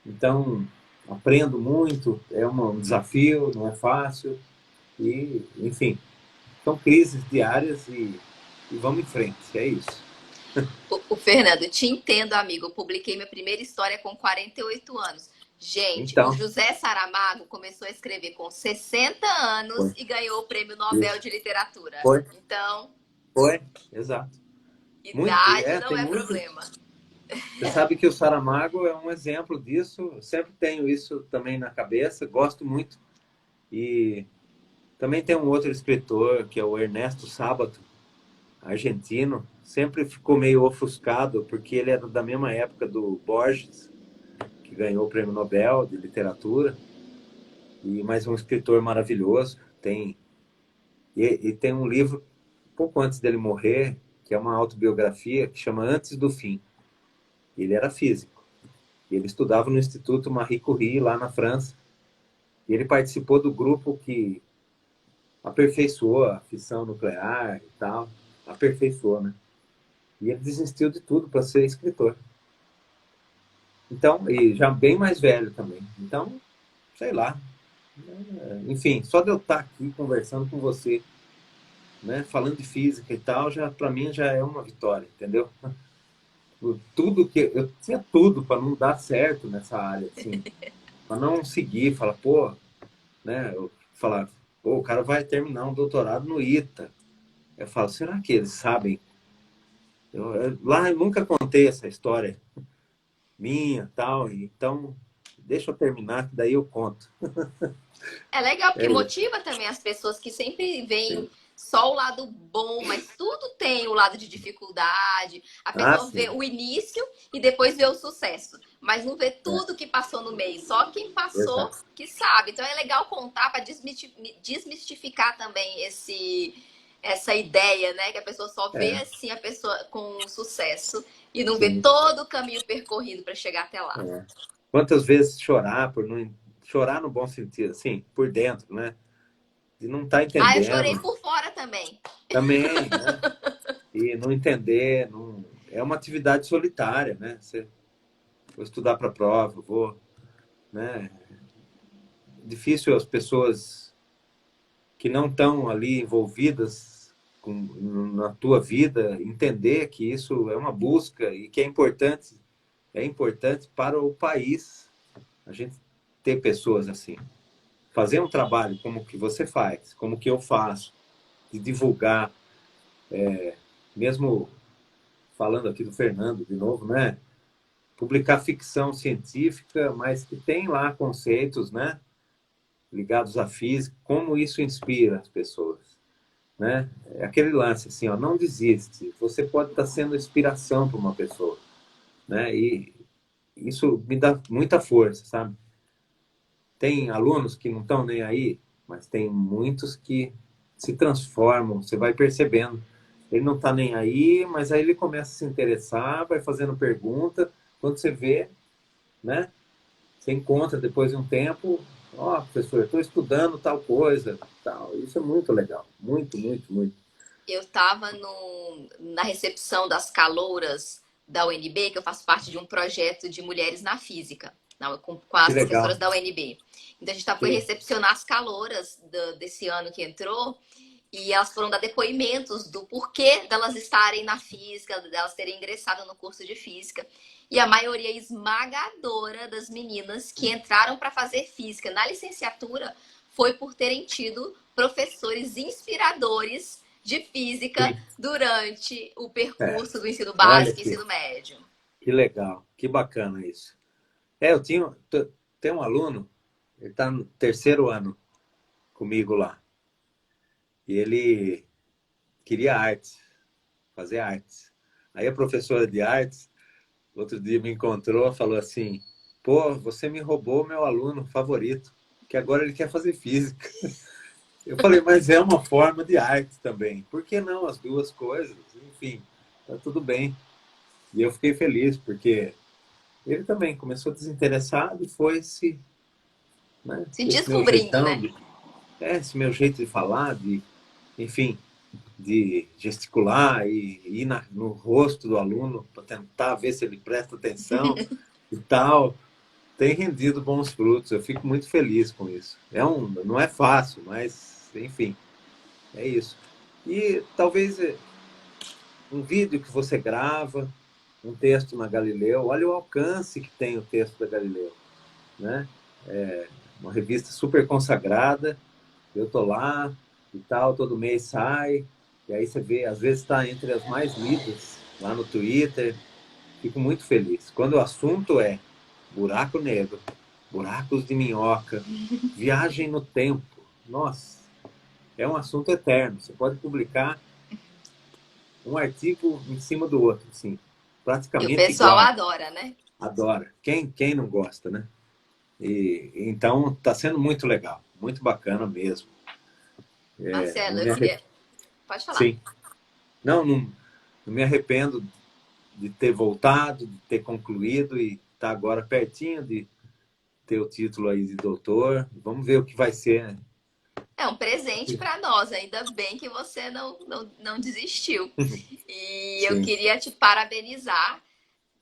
Então, aprendo muito, é um desafio, não é fácil. E, enfim, são crises diárias e vamos em frente, é isso. O Fernando, te entendo, amigo. Eu publiquei minha primeira história com 48 anos. Gente, o Então, José Saramago começou a escrever com 60 anos foi e ganhou o Prêmio Nobel isso. de Literatura. Foi, Então, foi, exato. Muito, idade não tem é muito. problema. Você sabe que o Saramago é um exemplo disso, eu sempre tenho isso também na cabeça, gosto muito. E também tem um outro escritor, que é o Ernesto Sábato, argentino, sempre ficou meio ofuscado, porque ele era da mesma época do Borges, que ganhou o Prêmio Nobel de Literatura, e mais um escritor maravilhoso. E tem um livro, pouco antes dele morrer, que é uma autobiografia, que chama Antes do Fim. Ele era físico. Ele estudava no Instituto Marie Curie, lá na França. E ele participou do grupo que aperfeiçoou a fissão nuclear e tal. Aperfeiçoou, né? E ele desistiu de tudo para ser escritor. Então, e já bem mais velho também. Então, sei lá. Enfim, só de eu estar aqui conversando com você, né, falando de física e tal, já para mim já é uma vitória, entendeu? Tudo que eu tinha tudo para não dar certo nessa área, assim, para não seguir, falar, pô, né, eu falar, pô, o cara vai terminar um doutorado no ITA. Eu falo, será que eles sabem? Lá eu nunca contei essa história minha, tal, então deixa eu terminar que daí eu conto. É legal porque É isso. motiva também as pessoas que sempre veem só o lado bom, mas tudo tem o lado de dificuldade. A Ah, pessoa vê sim, o início e depois vê o sucesso, mas não vê tudo que passou no meio. Só quem passou exato. que sabe. Então é legal contar para desmistificar também essa ideia, né? Que a pessoa só vê É, assim a pessoa com sucesso e não vê sim. todo o caminho percorrido para chegar até lá. É. Quantas vezes chorar por não chorar no bom sentido, assim, por dentro, né? De não estar Ah, eu chorei entendendo por fora também. também, né? E não entender, não... é uma atividade solitária, né? Você vou estudar para a prova, vou, né? Difícil as pessoas que não estão ali envolvidas na tua vida entender que isso é uma busca e que é importante para o país a gente ter pessoas assim. Fazer um trabalho como que você faz, como que eu faço, de divulgar, mesmo falando aqui do Fernando de novo, né? Publicar ficção científica, mas que tem lá conceitos, né? Ligados à física, como isso inspira as pessoas, né? É aquele lance assim, ó, não desiste. Você pode estar sendo inspiração para uma pessoa, né? E isso me dá muita força, sabe? Tem alunos que não estão nem aí, mas tem muitos que se transformam, você vai percebendo. Ele não está nem aí, mas aí ele começa a se interessar, vai fazendo pergunta. Quando você vê, né? Você encontra depois de um tempo, ó, professor, eu estou estudando tal coisa, tal. Isso é muito legal, muito, muito, muito. Eu estava na recepção das calouras da UNB, que eu faço parte de um projeto de mulheres na física, com Que as professoras legal. da UNB. Então a gente foi Sim, recepcionar as calouras desse ano que entrou e elas foram dar depoimentos do porquê delas estarem na física, delas terem ingressado no curso de física. E a maioria esmagadora das meninas que entraram para fazer física na licenciatura foi por terem tido professores inspiradores de física sim. durante o É. percurso do ensino Olha básico e ensino médio. que legal, que bacana isso. Eu tenho um aluno, ele está no terceiro ano comigo lá, e ele queria artes, fazer artes. Aí a professora de artes, outro dia me encontrou, falou assim, pô, você me roubou meu aluno favorito, que agora ele quer fazer física. Eu falei, mas é uma forma de arte também. Por que não as duas coisas? Enfim, tá tudo bem. E eu fiquei feliz, porque ele também começou desinteressado e foi se, né, Se esse meu descobrindo, jeitão, né? esse meu jeito de falar, enfim, de gesticular e ir no rosto do aluno para tentar ver se ele presta atenção e tal, tem rendido bons frutos. Eu fico muito feliz com isso. Não é fácil, mas, enfim, é isso. E talvez um vídeo que você grava, um texto na Galileu, olha o alcance que tem o texto da Galileu, né? É uma revista super consagrada, eu tô lá e tal, todo mês sai, e aí você vê, às vezes está entre as mais lidas lá no Twitter, fico muito feliz. Quando o assunto é buraco negro, buracos de minhoca, viagem no tempo, nossa, é um assunto eterno. Você pode publicar um artigo em cima do outro, assim, E o praticamente pessoal igual. adora, né? Adora. Quem não gosta, né? E então está sendo muito legal, muito bacana mesmo. Marcelo, Não eu me queria. arrependo. Pode falar. Sim, não me arrependo de ter voltado, de ter concluído e estar tá agora pertinho de ter o título aí de doutor. Vamos ver o que vai ser, né? É um presente para nós, ainda bem que você não desistiu. E eu Sim, queria te parabenizar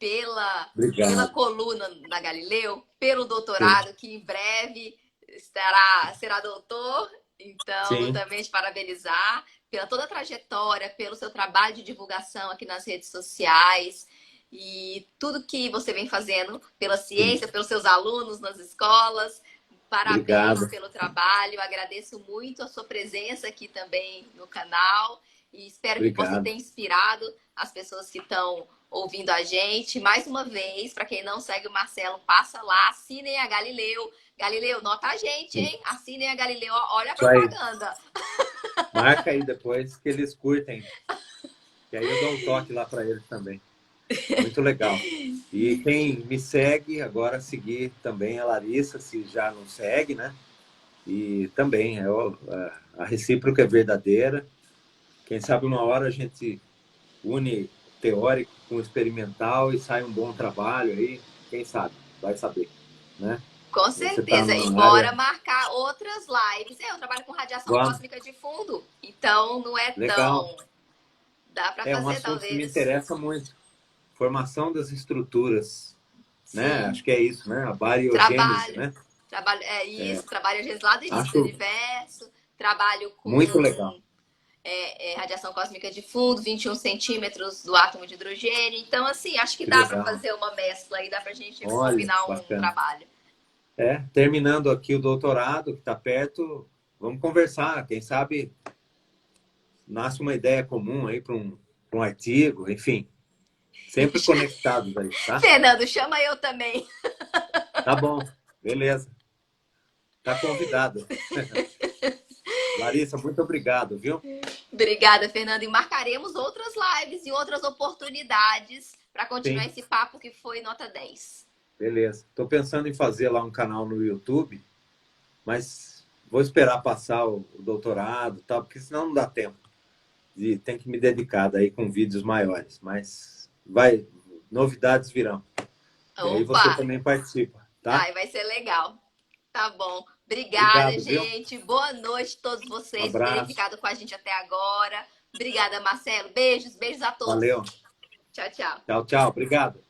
pela obrigado. coluna na Galileu, pelo Sim, doutorado, que em breve será doutor. Então, sim, também te parabenizar pela toda a trajetória, pelo seu trabalho de divulgação aqui nas redes sociais e tudo que você vem fazendo pela sim. ciência, pelos seus alunos nas escolas. Parabéns Obrigado, pelo trabalho, agradeço muito a sua presença aqui também no canal e espero que possa ter obrigado. inspirado as pessoas que estão ouvindo a gente. Mais uma vez, para quem não segue o Marcelo, passa lá, assinem a Galileu. Galileu, nota a gente, hein? Assinem a Galileu, olha a Isso aí. propaganda. Marca aí depois que eles curtem, que aí eu dou um toque lá para eles também. Muito legal. E quem me segue, agora seguir também a Larissa, se já não segue, né? E também a recíproca é verdadeira. Quem sabe uma hora a gente une teórico com experimental e sai um bom trabalho aí. Quem sabe? Vai saber, né? Com Você está certeza. E numa bora área marcar outras lives. Eu trabalho com radiação vamos, cósmica de fundo, então não é legal. tão. Dá para É um fazer, assunto que me talvez. interessa muito. Formação das estruturas, né? Sim. Acho que é isso, né? A bariogênese, Trabalho. né? Trabalho, é isso, trabalho às vezes lá do início do Acho universo, trabalho muito legal. com radiação cósmica de fundo, 21 centímetros do átomo de hidrogênio. Então, assim, acho que Que dá para legal. fazer uma mescla aí, dá para a gente Olha, combinar um bacana. trabalho. Terminando aqui o doutorado, que está perto, vamos conversar. Quem sabe nasce uma ideia comum aí para um artigo, enfim. Sempre conectados aí, tá? Fernando, chama eu também. Tá bom, beleza. Tá convidado. Larissa, muito obrigado, viu? Obrigada, Fernando. E marcaremos outras lives e outras oportunidades para continuar Sim, esse papo que foi nota 10. beleza. Estou pensando em fazer lá um canal no YouTube, mas vou esperar passar o doutorado, tal, porque senão não dá tempo. E tem que me dedicar daí com vídeos maiores, mas novidades virão. E aí Opa! você também participa, tá? Ai, vai ser legal. Tá bom. Obrigada, Obrigado, viu? gente. Boa noite a todos Um vocês por terem abraço. ficado com a gente até agora. Obrigada, Marcelo. Beijos, beijos a todos. Valeu. Tchau, tchau. Tchau, tchau. Obrigado.